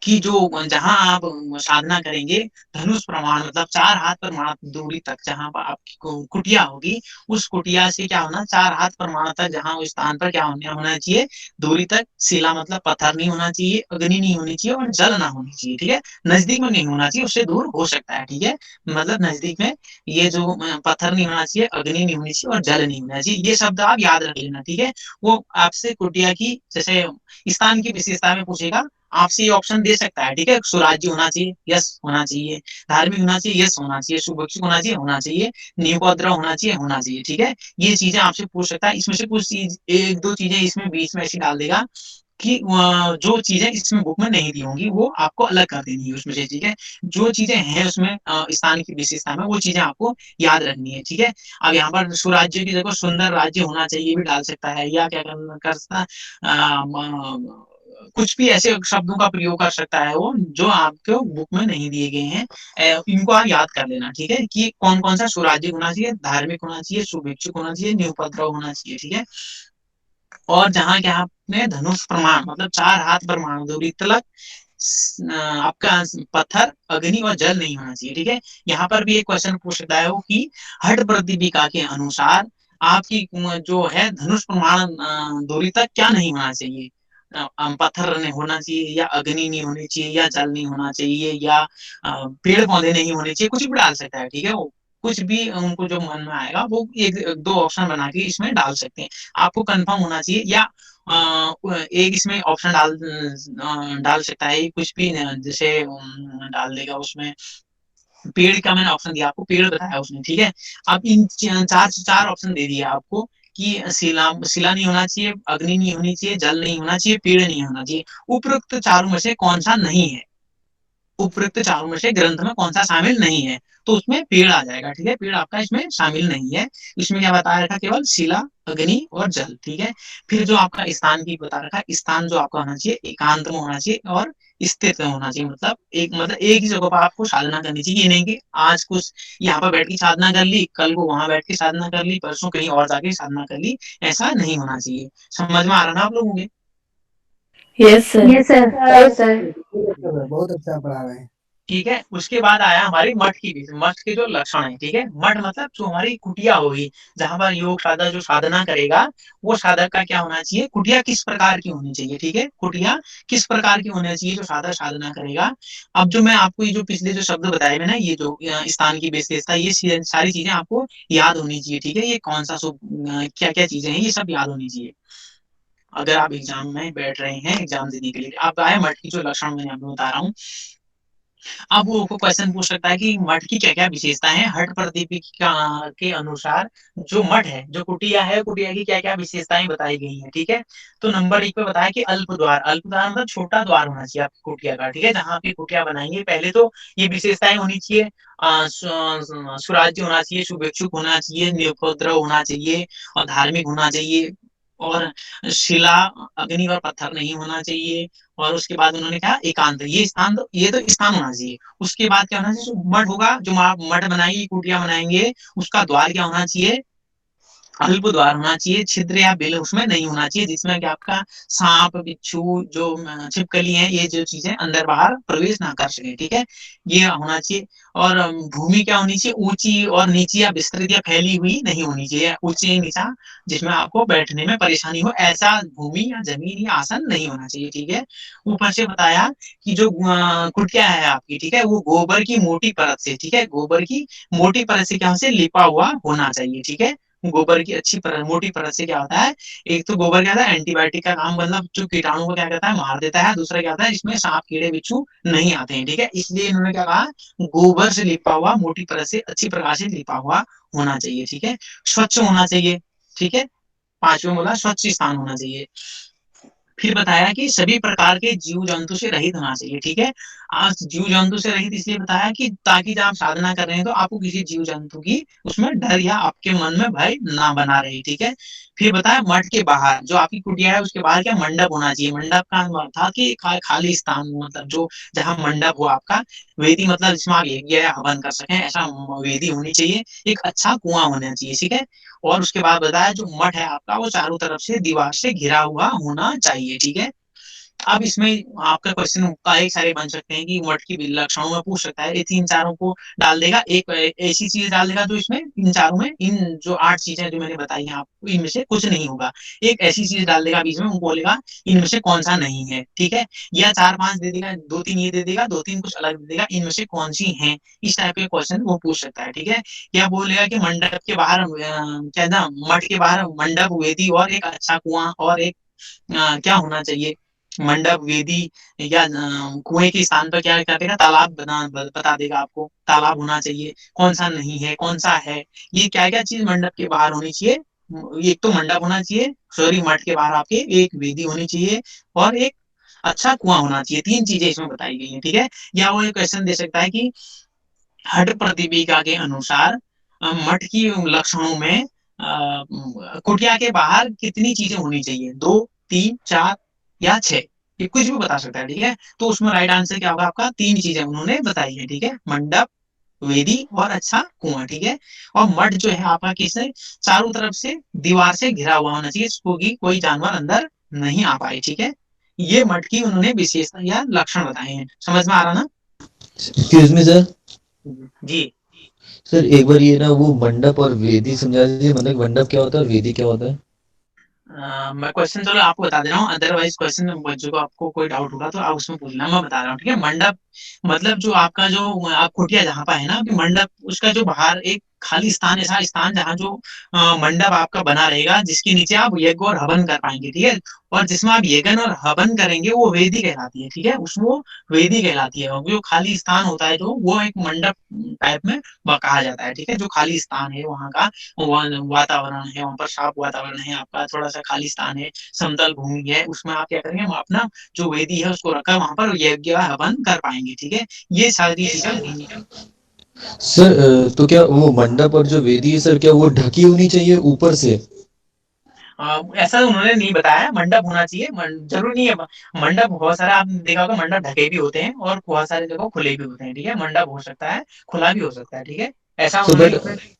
कि जो जहाँ आप साधना करेंगे, धनुष प्रमाण, मतलब 4 हाथ प्रमाण दूरी तक जहाँ पर आपकी कुटिया होगी, उस कुटिया से क्या होना, 4 हाथ प्रमाण तक जहाँ उस स्थान पर क्या होना चाहिए, दूरी तक शिला, मतलब पत्थर नहीं होना चाहिए, अग्नि नहीं होनी चाहिए, और जल ना होनी चाहिए, ठीक है। नजदीक में नहीं होना चाहिए, उससे दूर हो सकता है, ठीक है, मतलब नजदीक में ये जो पत्थर नहीं होना चाहिए, अग्नि नहीं होनी चाहिए, और जल नहीं होना चाहिए, ये शब्द आप याद रख लेना, ठीक है। वो आपसे कुटिया की, जैसे स्थान की विशेषता में पूछेगा, आपसे ये ऑप्शन दे सकता है, ठीक है। सुराज्य होना चाहिए, यस होना चाहिए, धार्मिक होना चाहिए, यस होना चाहिए, सुभक्षुक होना चाहिए, निरुपद्रव होना चाहिए, ठीक है। ये चीजें आपसे पूछ सकता है, इसमें से कुछ चीज, एक दो चीजें इसमें बीच में ऐसी डाल देगा कि जो चीजें इसमें बुक में नहीं दी होंगी वो आपको अलग कर देनी है उसमें से, ठीक है। जो चीजें हैं उसमें स्थान की विशेषता में, वो चीजें आपको याद रखनी है, ठीक है। अब यहाँ पर सुराज्य की जगह सुंदर राज्य होना चाहिए भी डाल सकता है, या क्या करता, कुछ भी ऐसे शब्दों का प्रयोग कर सकता है वो, जो आपको बुक में नहीं दिए गए हैं। इनको आप याद कर लेना, ठीक है, कि कौन कौन सा सुराज्य होना चाहिए, धार्मिक होना चाहिए, सुभिक्षुक होना चाहिए, निरुपद्रव होना चाहिए, ठीक है। और जहाँ क्या आपने धनुष प्रमाण, मतलब 4 हाथ प्रमाण दूरी तलक आपका पत्थर, अग्नि और जल नहीं होना चाहिए, ठीक है। यहाँ पर भी एक क्वेश्चन पूछ सकता है वो कि हठ प्रतिपिका के अनुसार आपकी जो है धनुष प्रमाण दूरी तक क्या नहीं होना चाहिए, पत्थर नहीं होना चाहिए, या अग्नि नहीं होनी चाहिए, या जल नहीं होना चाहिए, या पेड़ पौधे नहीं होने चाहिए, कुछ भी डाल सकता है, ठीक है। वो कुछ भी उनको जो मन में आएगा वो एक दो ऑप्शन बना के इसमें डाल सकते हैं। आपको कंफर्म होना चाहिए, या एक इसमें ऑप्शन डाल सकता है कुछ भी, जैसे डाल देगा उसमें, पेड़ का मैंने ऑप्शन दिया आपको, पेड़ बताया उसने, ठीक है। अब इन चार चार ऑप्शन दे दिया आपको कि शिला शिला नहीं होना चाहिए, अग्नि नहीं होनी चाहिए, जल नहीं होना चाहिए, पेड़ नहीं होना चाहिए। उपरोक्त चारों में से कौन सा नहीं है, उपरोक्त चारों में से ग्रंथ में कौन सा शामिल नहीं है, तो उसमें पेड़ आ जाएगा, ठीक है। पेड़ आपका इसमें शामिल नहीं है, इसमें क्या बताया रखा, केवल शिला, अग्नि और जल, ठीक है। फिर जो आपका स्थान की बता रखा, स्थान जो आपका होना चाहिए एकांत में होना चाहिए, और स्थित होना चाहिए, मतलब एक ही जगह पर आपको साधना करनी चाहिए, ये नहीं कि आज कुछ यहाँ पर बैठ के साधना कर ली, कल को वहां बैठ के साधना कर ली, परसों कहीं और जाके साधना कर ली, ऐसा नहीं होना चाहिए। समझ में आ रहा ना आप लोगों के? Yes sir. Yes sir, yes sir. बहुत अच्छा पढ़ा रहे हैं। ठीक है। उसके बाद आया हमारी मठ की भी, मठ के जो लक्षण है, ठीक है। मठ मतलब जो हमारी कुटिया होगी, जहां पर योग साधक जो साधना करेगा, वो साधक का क्या होना चाहिए, कुटिया किस प्रकार की होनी चाहिए, ठीक है। कुटिया किस प्रकार की होनी चाहिए जो साधक साधना करेगा। अब जो मैं आपको ये जो पिछले जो शब्द बताए हुए ना, ये जो स्थान की विशेषता, ये सारी चीजें आपको याद होनी चाहिए, ठीक है। ये कौन सा क्या क्या चीजें हैं, ये सब याद होनी चाहिए अगर आप एग्जाम में बैठ रहे हैं, एग्जाम देने के लिए। अब आए मठ की जो लक्षण मैंने आपको बता रहा हूँ। अब वो क्वेश्चन पूछ सकता है कि मठ की क्या क्या विशेषता है, हठ प्रदीपिका के अनुसार जो मठ है, जो कुटिया है, कुटिया की क्या क्या विशेषताएं बताई गई हैं, ठीक है। तो नंबर 1 पे बताया कि अल्प द्वार, अल्प द्वार मतलब छोटा द्वार होना चाहिए आपकी कुटिया का, ठीक है। जहाँ आपकी कुटिया बनाएंगे पहले तो ये विशेषताएं होनी चाहिए, सुराज्य होना चाहिए, सुभिक्षुक होना चाहिए, निरुपद्रव होना चाहिए, और धार्मिक होना चाहिए, और शिला, अग्नि और पत्थर नहीं होना चाहिए। और उसके बाद उन्होंने कहा एकांत, ये तो स्थान होना चाहिए। उसके बाद क्या होना चाहिए, जो मठ होगा, जो मठ बनाएंगे, कुटिया बनाएंगे, उसका द्वार क्या होना चाहिए, अल्प द्वार होना चाहिए। छिद्र या बिल उसमें नहीं होना चाहिए, जिसमें कि आपका सांप, बिच्छू, जो छिपकली है, ये जो चीजें अंदर बाहर प्रवेश ना कर सके, ठीक है, ये होना चाहिए। और भूमि क्या होनी चाहिए, ऊंची और नीची या विस्तृत या फैली हुई नहीं होनी चाहिए, ऊंची नीचा, जिसमें आपको बैठने में परेशानी हो, ऐसा भूमि या जमीन या आसन नहीं होना चाहिए, ठीक है। ऊपर से बताया कि जो कुटिया है आपकी, ठीक है, वो गोबर की मोटी परत से, ठीक है, गोबर की मोटी परत से क्या से लिपा हुआ होना चाहिए, ठीक है। गोबर की अच्छी परत, मोटी परत से क्या होता है, एक तो गोबर क्या होता है, एंटीबायोटिक का काम, मतलब जो कीटाणु को क्या कहता है, मार देता है। दूसरा क्या होता है, इसमें सांप, कीड़े, बिच्छू नहीं आते हैं, ठीक है। इसलिए इन्होंने क्या कहा, गोबर से लिपा हुआ, मोटी परत से, अच्छी प्रकार से लिपा हुआ होना चाहिए, ठीक है। स्वच्छ होना चाहिए, ठीक है। पांचवें बोला स्वच्छ स्थान होना चाहिए। फिर बताया कि सभी प्रकार के जीव जंतु से रहित होना चाहिए, ठीक है। आज जीव जंतु से रहित इसलिए बताया कि ताकि जब आप साधना कर रहे हैं तो आपको किसी जीव जंतु की उसमें डर या आपके मन में भय ना बना रहे, ठीक है। फिर बताया मठ के बाहर, जो आपकी कुटिया है उसके बाहर क्या मंडप होना चाहिए। मंडप का था कि खाली स्थान, मतलब जो जहाँ मंडप हो आपका, वेदी, मतलब जिसमें आप यज्ञ या हवन कर सकें, ऐसा वेदी होनी चाहिए। एक अच्छा कुआं होना चाहिए, ठीक है। और उसके बाद बताया जो मठ है आपका, वो चारों तरफ से दीवार से घिरा हुआ होना चाहिए, ठीक है। अब इसमें आपका क्वेश्चन कई सारे बन सकते हैं कि मठ की लक्षणों में पूछ सकता है, ये तीन चारों को डाल देगा, एक ऐसी चीज डाल देगा जो इसमें इन चारों में, इन जो 8 चीजें जो मैंने बताई हैं आपको, इनमें से कुछ नहीं होगा। एक ऐसी चीज डाल देगा बीच में, वो बोलेगा इनमें से कौन सा नहीं है, ठीक है। या 4-5 दे देगा, 2-3 ये दे देगा, 2-3 कुछ अलग दे देगा, इनमें से कौन सी है, इस टाइप के क्वेश्चन वो पूछ सकता है, ठीक है। या बोलेगा कि मंडप के बाहर क्या ना, मठ के बाहर मंडप, वेदी और एक अच्छा कुआं और एक क्या होना चाहिए, मंडप, वेदी या कुएं के स्थान पर क्या कर देगा, तालाब बता देगा आपको, तालाब होना चाहिए। कौन सा नहीं है, कौन सा है, ये क्या क्या चीज मंडप के बाहर होनी चाहिए। एक तो मंडप होना चाहिए, सॉरी, मठ के बाहर आपके एक वेदी होनी चाहिए और एक अच्छा कुआं होना चाहिए। 3 चीजें इसमें बताई गई हैं, ठीक है। या वो एक क्वेश्चन दे सकता है कि हठ प्रतिपिका के अनुसार मठ की लक्षणों में कुटिया के बाहर कितनी चीजें होनी चाहिए, 2, 3, 4 या 6, ये कुछ भी बता सकता है, ठीक है। तो उसमें राइट आंसर क्या होगा आपका, 3 चीजें उन्होंने बताई है, ठीक है, मंडप, वेदी और अच्छा कुआं, ठीक है। और मठ जो है आपका किससे, चारों तरफ से दीवार से घिरा हुआ होना चाहिए, जिसको कोई जानवर अंदर नहीं आ पाए, ठीक है। ये मठ की उन्होंने विशेषता या लक्षण बताए हैं। समझ में आ रहा ना? Excuse me sir. जी। सर एक बार ये ना वो मंडप और वेदी समझा दीजिए, मतलब मंडप क्या होता है और वेदी क्या होता है। मैं क्वेश्चन चलो आपको बता दे रहा हूँ, अदरवाइज क्वेश्चन बच्चों को आपको कोई डाउट होगा तो आप उसमें पूछना, मैं बता रहा हूँ, ठीक है। मंडप मतलब जो आपका जो आप कुटिया जहाँ पर है ना आपकी, मंडप उसका जो बाहर एक खाली स्थान, ऐसा स्थान जहाँ जो मंडप आपका बना रहेगा, जिसके नीचे आप यज्ञ और हवन कर पाएंगे, ठीक है। और जिसमें आप यज्ञ और हवन करेंगे वो वेदी कहलाती है, ठीक है, उसको वेदी कहलाती है। और जो खाली स्थान होता है जो, वो एक मंडप टाइप में कहा जाता है, ठीक है। जो खाली स्थान है वहाँ का वातावरण है, वहाँ पर साफ वातावरण है आपका, थोड़ा सा खाली स्थान है, समतल भूमि है, उसमें आप क्या करेंगे, अपना जो वेदी है उसको रखकर वहां पर यज्ञ हवन कर पाएंगे, ठीक है। ये सारी चीजें होंगी। सर तो क्या वो मंडप और जो वेदी है सर, क्या वो ढकी होनी चाहिए ऊपर से। ऐसा उन्होंने नहीं बताया, मंडप होना चाहिए, जरूरी नहीं है। मंडप बहुत सारा आप देखा होगा, मंडप ढके भी होते हैं और बहुत सारे जगह खुले भी होते हैं, ठीक है। मंडप हो सकता है, खुला भी हो सकता है, ठीक है, ऐसा सो उन्होंने।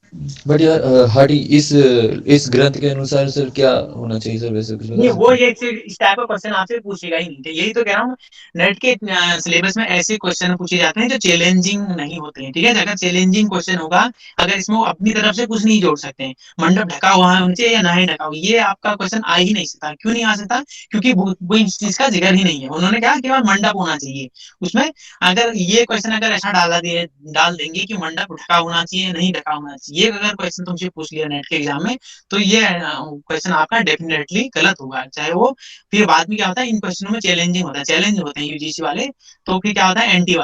बट यार हरी इस ग्रंथ के अनुसार सर क्या होना चाहिए सर, वैसे कुछ बता नहीं, वो सकते हैं। ये इस टाइप का क्वेश्चन आपसे पूछेगा ही नहीं, यही तो कह रहा हूँ। नेट के सिलेबस में ऐसे क्वेश्चन पूछे जाते हैं जो चैलेंजिंग नहीं होते हैं, ठीक है। अगर चैलेंजिंग क्वेश्चन होगा, अगर इसमें वो अपनी तरफ से कुछ नहीं जोड़ सकते हैं, मंडप ढका हुआ है उनसे या नहीं ढका हुआ, ये आपका क्वेश्चन आ ही नहीं सकता। क्यों नहीं आ सकता? क्योंकि वो इस चीज का जिक्र ही नहीं है। उन्होंने कहा केवल मंडप होना चाहिए उसमें। अगर ये क्वेश्चन अगर ऐसा डाल देंगे कि मंडप ढका होना चाहिए, नहीं ढका होना चाहिए, ये अगर क्वेश्चन तुमसे पूछ लिया नेट के एग्जाम में, तो ये क्वेश्चन आपका डेफिनेटली गलत होगा, चाहे वो। फिर बाद में क्या होता है, इन क्वेश्चनों में चैलेंजिंग होता है, चैलेंज होते हैं यूजीसी वाले। तो फिर क्या होता है, एंटी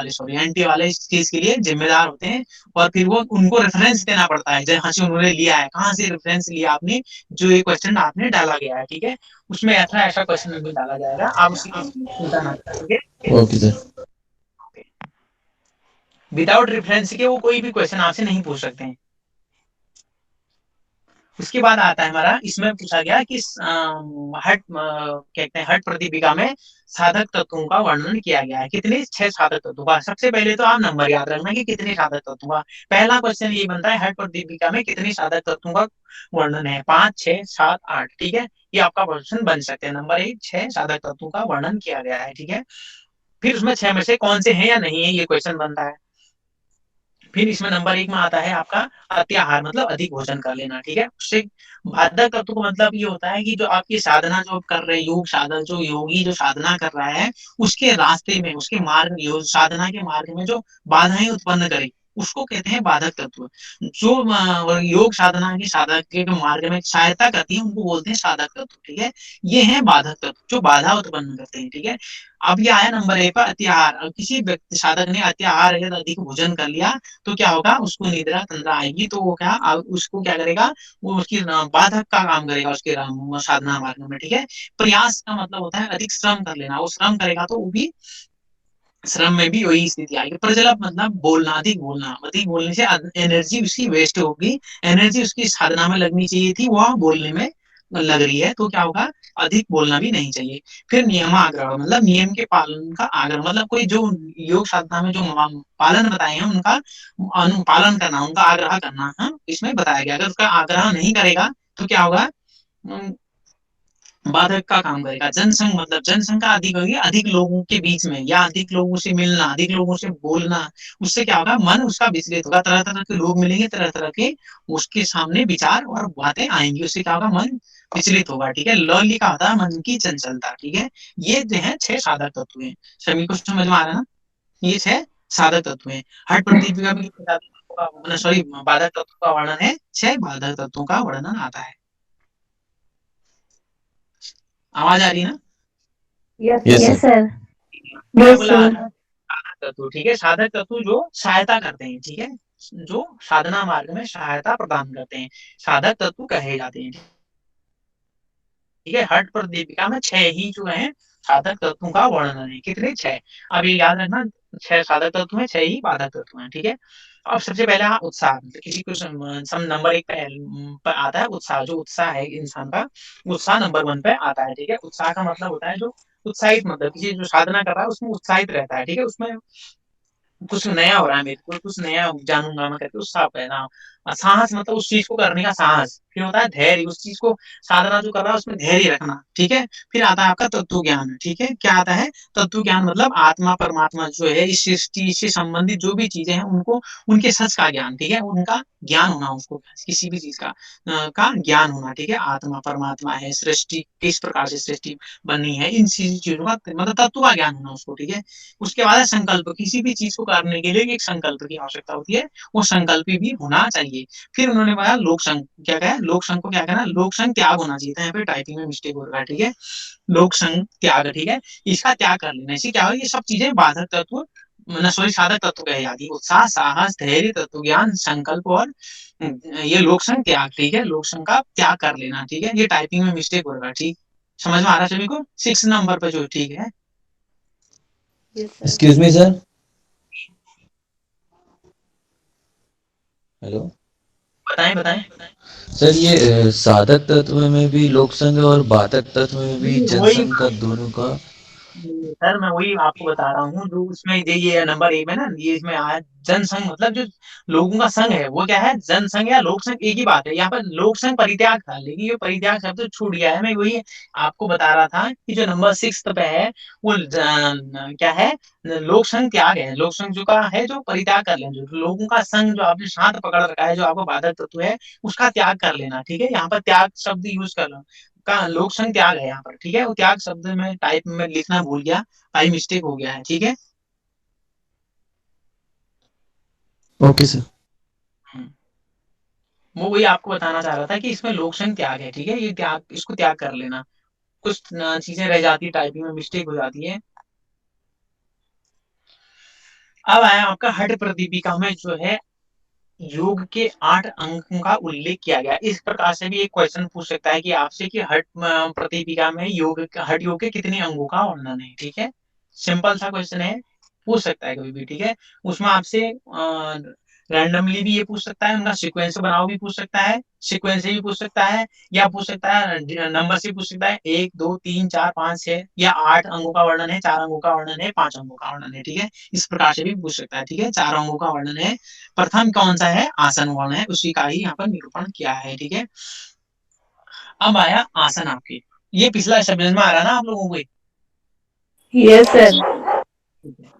वाले इस चीज के लिए जिम्मेदार होते हैं। और फिर वो उनको रेफरेंस देना पड़ता है, जहाँ से उन्होंने लिया है, कहाँ से रेफरेंस लिया आपने, जो ये क्वेश्चन आपने डाला गया है, ठीक है। उसमें ऐसा ऐसा क्वेश्चन नहीं डाला जाएगा, आप उसकी चिंता ना करें, ठीक है। Okay sir. विदाउट रेफरेंस के वो कोई भी क्वेश्चन आपसे नहीं पूछ सकते हैं। उसके बाद आता है हमारा, इसमें पूछा गया कि हट कहते हैं हट प्रदीपिका में साधक तत्वों का वर्णन किया गया है। कितने? 6 साधक तत्वों का। सबसे पहले तो आप नंबर याद रखना कि कितने साधक तत्वों का। पहला क्वेश्चन ये बनता है, हट प्रदीपिका में कितने साधक तत्वों का वर्णन है? 5, 6, 7, 8। ठीक है, ये आपका क्वेश्चन बन सकते हैं। नंबर 1, 6 साधक तत्वों का वर्णन किया गया है। ठीक है, फिर उसमें 6 में से कौन से हैं या नहीं है, ये क्वेश्चन बनता है। फिर इसमें नंबर 1 में आता है आपका अत्याहार, मतलब अधिक भोजन कर लेना। ठीक है, उससे बाधक तत्व का मतलब ये होता है कि जो आपकी साधना जो आप कर रहे हैं, योग साधन, जो योगी जो साधना कर रहा है, उसके रास्ते में, उसके मार्ग, योग साधना के मार्ग में जो बाधाएं उत्पन्न करे, उसको कहते हैं बाधक तत्व। जो योग साधना की साधक के मार्ग में सहायता करती है, उनको बोलते हैं साधक तत्व। ठीक है, ये है बाधक तत्व जो बाधा उत्पन्न करते हैं। ठीक है, अब ये आया नंबर 1 पर अत्याहार। अब किसी व्यक्ति साधक ने अत्याहार या अधिक भोजन कर लिया तो क्या होगा? उसको निद्रा तंद्रा आएगी, तो वो क्या, उसको क्या करेगा? वो उसकी बाधक का काम करेगा उसके साधना मार्ग में। ठीक है, प्रयास का मतलब होता है अधिक श्रम कर लेना। वो श्रम करेगा तो वो भी, श्रम में भी वही स्थिति आएगी। प्रजलप मतलब बोलना, अधिक बोलना। अधिक बोलने से एनर्जी उसकी वेस्ट होगी। एनर्जी उसकी साधना में लगनी चाहिए थी, वह बोलने में लग रही है, तो क्या होगा? अधिक बोलना भी नहीं चाहिए। फिर नियमाग्रह मतलब नियम के पालन का आग्रह, मतलब कोई जो योग साधना में जो पालन बताए हैं उनका अनुपालन करना, उनका आग्रह करना, हाँ, इसमें बताया गया। अगर उसका आग्रह नहीं करेगा तो क्या होगा? बाधक का काम करेगा। जनसंघ मतलब जनसंख्या अधिक होगी, अधिक लोगों के बीच में, या अधिक लोगों से मिलना, अधिक लोगों से बोलना, उससे क्या होगा? मन उसका विचलित होगा। तरह तरह के लोग मिलेंगे, तरह तरह के उसके सामने विचार और बातें आएंगी, उससे क्या होगा? मन विचलित होगा। ठीक है, ल लिखा होता है मन की चंचलता। ठीक है, ये जो है 6 साधक तत्व है। सभी को समझ में आ रहा है ना? ये 6 साधक तत्व है। हर प्रदीपिका में सॉरी बाधक तत्व का वर्णन है, 6 बाधक तत्वों का वर्णन आता है। आवाज आ रही है ना? Yes yes yes sir. Sir. क्या यस बोला? सर। साधक तत्व। ठीक है, साधक तत्व जो सहायता करते हैं। ठीक है, जो साधना मार्ग में सहायता प्रदान करते हैं, साधक तत्व कहे जाते हैं। ठीक है, हठ पर दीपिका में 6 ही जो है साधक तत्वों का वर्णन है। कितने? 6। अब ये याद रखना, 6 साधक तत्व है, 6 ही बाधक तत्व है। ठीक है, अब सबसे पहले उत्साह। किसी को सम नंबर 1 पर आता है उत्साह। जो उत्साह है इंसान का, उत्साह नंबर 1 पे आता है। ठीक है, उत्साह का मतलब होता है जो उत्साहित, मतलब किसी जो साधना कर रहा है उसमें उत्साहित रहता है। ठीक है, उसमें कुछ नया हो रहा है, मेरे को कुछ नया जानूंगा मैं करके उत्साह पैदा। साहस मतलब उस चीज को करने का साहस। फिर होता है धैर्य, उस चीज को साधना जो कर रहा है उसमें धैर्य रखना। ठीक है, फिर आता है आपका तत्व ज्ञान। ठीक है, क्या आता है? तत्व ज्ञान मतलब आत्मा परमात्मा जो है, इस सृष्टि से संबंधित जो भी चीजें हैं उनको, उनके सच का ज्ञान। ठीक है, उनका ज्ञान होना, उसको किसी भी चीज का ज्ञान होना। ठीक है, आत्मा परमात्मा है, सृष्टि किस प्रकार से सृष्टि बनी है, इन चीजों का मतलब तत्व का ज्ञान होना उसको। ठीक है, उसके बाद है संकल्प। किसी भी चीज को करने के लिए एक संकल्प की आवश्यकता होती है, वो संकल्प भी होना चाहिए। फिर उन्होंने बताया लोक संघ। क्या कहा? लोक संघ को क्या कहना? लोक संघ त्याग होना चाहिए था। यहाँ पे टाइपिंग में मिस्टेक हो रहा है। ठीक है, लोक संघ त्याग। ठीक है, इसका त्याग कर लेना। इससे क्या होगा? ये सब चीजें बाधक तत्व, मतलब सॉरी साधक तत्व कहे जाती है। उत्साह, साहस, धैर्य, तत्व ज्ञान, संकल्प और ये लोक संघ त्याग। ठीक है, लोक संघ का त्याग कर लेना। ठीक है, ये टाइपिंग में मिस्टेक हो रहा है। ठीक, समझ में आ रहा है सभी को? 6 नंबर पे जो ठीक है। Yes sir. Excuse me sir. Hello बताएं बताएं। सर, ये साधक तत्व में भी लोक संघ और बाधक तत्व में भी वही जनसंघ का दोनों का। सर, मैं वही आपको बता रहा हूँ। जो उसमें ये नंबर 1 में ना, ये इसमें आया जनसंघ, मतलब जो लोगों का संघ है वो क्या है? जनसंघ या लोक संघ एक ही बात है। यहाँ पर लोक संघ परित्याग था, लेकिन ये परित्याग शब्द तो छूट गया है। मैं वही आपको बता रहा था कि जो नंबर 6 पे है वो क्या है? लोक संघ त्याग है। लोक संघ जो का है, जो परित्याग कर लेना, जो लोगों का संघ जो आपने साथ पकड़ रखा है, जो आपको बाधक तत्व है, उसका त्याग कर लेना। ठीक है, यहाँ पर त्याग शब्द यूज कर लो का लोक संघ त्याग है यहाँ पर। ठीक है, वो त्याग शब्द में टाइप में लिखना भूल गया, टाइप मिस्टेक हो गया है। ठीक है, ओके सर। वो वही आपको बताना चाह रहा था कि इसमें लोक संघ त्याग है। ठीक है, ये त्याग, इसको त्याग कर लेना। कुछ चीजें रह जाती है, टाइपिंग में मिस्टेक हो जाती है। अब आया आपका हठ प्रदीपिका में जो है योग के 8 अंकों का उल्लेख किया गया। इस प्रकार से भी एक क्वेश्चन पूछ सकता है कि आपसे कि हठ प्रदीपिका में हठ योग के कितने अंगों का वर्णन है। ठीक है, सिंपल सा क्वेश्चन है, पूछ सकता है कभी भी। ठीक है, उसमें आपसे रैंडमली भी ये पूछ सकता है, उनका सीक्वेंस बनाओ भी पूछ सकता है, सीक्वेंस से भी पूछ सकता है, या पूछ सकता है नंबर से पूछ सकता है 1 2 3 4 5 6 या 8 अंकों का वर्णन है, 4 अंकों का वर्णन है, 5 अंकों का वर्णन है, ठीक है, इस प्रकार से भी पूछ सकता है, ठीक है। 4 अंकों का वर्णन है, प्रथम कौन सा है, आसन वर्ण है, उसी का ही यहाँ पर निरूपण किया है, ठीक है। अब आया आसन आपके, ये पिछला समझ में आ रहा ना आप लोगों को? Yes, sir.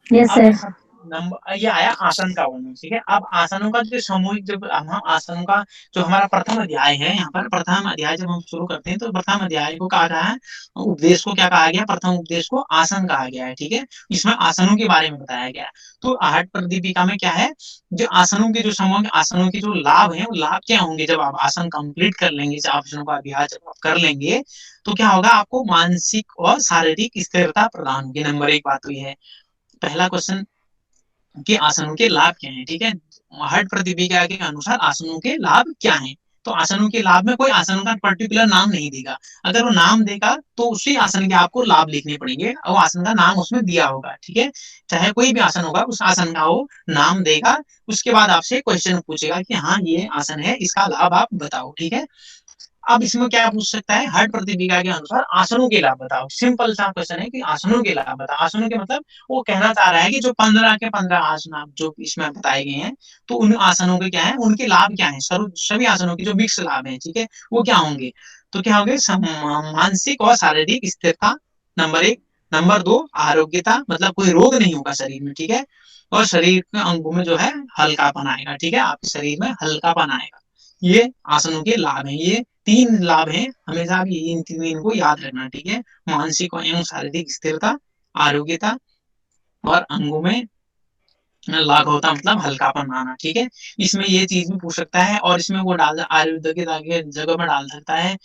यस अब सर। नंबर ये आया आसन का वर्णन, ठीक है। अब आसनों का जो सामूहिक, जब हम आसनों का जो हमारा प्रथम अध्याय है, यहाँ पर प्रथम अध्याय जब हम शुरू करते हैं तो प्रथम अध्याय को कहा गया है, उपदेश को क्या कहा गया, प्रथम उपदेश को आसन कहा गया है, ठीक है। इसमें आसनों के बारे में बताया गया है। तो आहट प्रदीपिका में क्या है, जो आसनों के जो समूह, आसनों के जो लाभ है, वो लाभ क्या होंगे जब आप आसन कंप्लीट कर लेंगे, जब आसनों का अभ्यास जब आप कर लेंगे, तो क्या होगा, आपको मानसिक और शारीरिक स्थिरता प्रदान होगी। नंबर 1 बात तो ये है। पहला क्वेश्चन कि आसनों के लाभ क्या हैं, ठीक है। हट प्रतिभिज्ञा के अनुसार आसनों के लाभ क्या हैं, तो आसनों के लाभ में कोई आसनों का पर्टिकुलर नाम नहीं देगा, अगर वो नाम देगा तो उसी आसन के आपको लाभ लिखने पड़ेंगे, और आसन का नाम उसमें दिया होगा, ठीक है। चाहे कोई भी आसन होगा, उस आसन का वो नाम देगा, उसके बाद आपसे क्वेश्चन पूछेगा कि हाँ ये आसन है, इसका लाभ आप बताओ, ठीक है। अब इसमें क्या पूछ सकता है, हर प्रतिभिज्ञा के अनुसार आसनों के लाभ बताओ। सिंपल सा क्वेश्चन है कि आसनों के लाभ बताओ। आसनों के मतलब वो कहना चाह रहा है कि जो 15 के 15 आसन आप जो इसमें बताए गए हैं, तो उन आसनों के क्या है, उनके लाभ क्या है, सभी आसनों के जो मिक्स लाभ है, ठीक है, वो क्या होंगे। तो क्या होंगे, मानसिक और शारीरिक स्थिरता, नंबर 1। नंबर 2, आरोग्यता, मतलब कोई रोग नहीं होगा शरीर में, ठीक है। और शरीर के अंगों में जो है हल्कापन आएगा, ठीक है, आपके शरीर में हल्कापन आएगा। ये आसनों के लाभ हैं, ये 3 लाभ हैं, हमेशा भी इन 3 को याद रखना, ठीक है। मानसिक एवं शारीरिक स्थिरता, आरोग्यता और अंगों में लाघवता, मतलब हल्कापन आना, ठीक है। इसमें ये चीज भी पूछ सकता है, और इसमें वो डाल आयुर्वेद के जगह में डाल सकता है,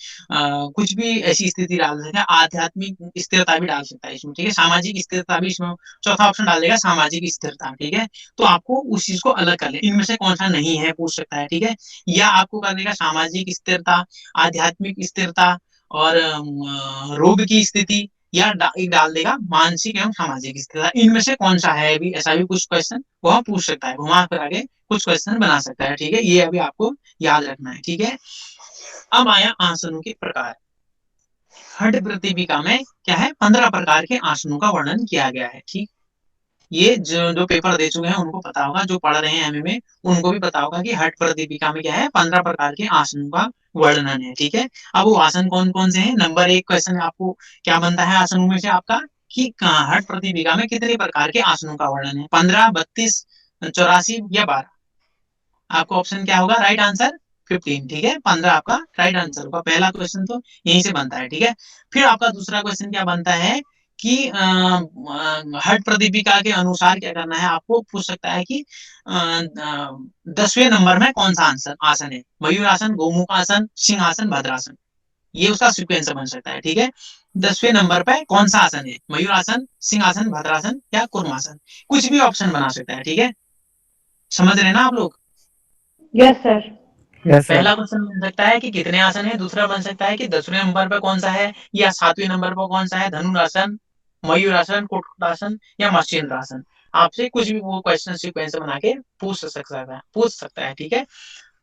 कुछ भी ऐसी स्थिति डाल सकता है, आध्यात्मिक स्थिरता भी डाल सकता है इसमें, ठीक है। सामाजिक स्थिरता भी इसमें चौथा ऑप्शन डाल देगा, सामाजिक स्थिरता, ठीक है। तो आपको उस चीज को अलग कर ले, इनमें से कौन सा नहीं है पूछ सकता है, ठीक है। या आपको कर देगा सामाजिक स्थिरता, आध्यात्मिक स्थिरता और रोग की स्थिति, या एक डाल देगा मानसिक एवं सामाजिक स्थिरता। इनमें से कौन सा है, अभी ऐसा भी कुछ क्वेश्चन वह पूछ सकता है, घुमा फिरा के कुछ क्वेश्चन बना सकता है, ठीक है। ये अभी आपको याद रखना है, ठीक है। अब आया आसनों के प्रकार। हठ प्रतिपिका में क्या है, 15 प्रकार के आसनों का वर्णन किया गया है, ठीक। ये जो जो पेपर दे चुके हैं उनको पता होगा, जो पढ़ रहे हैं एमए में उनको भी पता होगा कि हठ प्रतिपिका में क्या है, 15 प्रकार के आसनों का वर्णन है, ठीक है। अब वो आसन कौन कौन से हैं, नंबर 1 क्वेश्चन आपको क्या बनता है आसनों में से आपका, कि हठ प्रतिपिका में कितने प्रकार के आसनों का वर्णन है, 15, 32, 84 या 12। आपका ऑप्शन क्या होगा, राइट आंसर 15, ठीक है। 15 आपका राइट आंसर होगा। पहला क्वेश्चन तो यहीं से बनता है, ठीक है। फिर आपका दूसरा क्वेश्चन क्या बनता है कि हठ प्रदीपिका के अनुसार क्या करना है, आपको पूछ सकता है कि 10वें नंबर में कौन सा आंसर आसन है, मयूर आसन, गोमुख आसन, सिंह आसन, भद्रासन। ये उसका सिक्वेंस बन सकता है, ठीक है। 10वें नंबर पे कौन सा आसन है, मयूर आसन, सिंह आसन, भद्रासन या कुर्मासन, कुछ भी ऑप्शन बना सकता है, ठीक है। समझ रहे हैं ना आप लोग? Yes sir. पहला क्वेश्चन बन सकता है कि कितने आसन है, दूसरा बन सकता है कि 10वें नंबर पर कौन सा है, या 7वें नंबर पर कौन सा है, धनुरासन, मयूरासन, कुक्कुटासन या मत्स्येंद्रासन। आपसे कुछ भी वो क्वेश्चन सीक्वेंस बना के पूछ सकता है, ठीक है।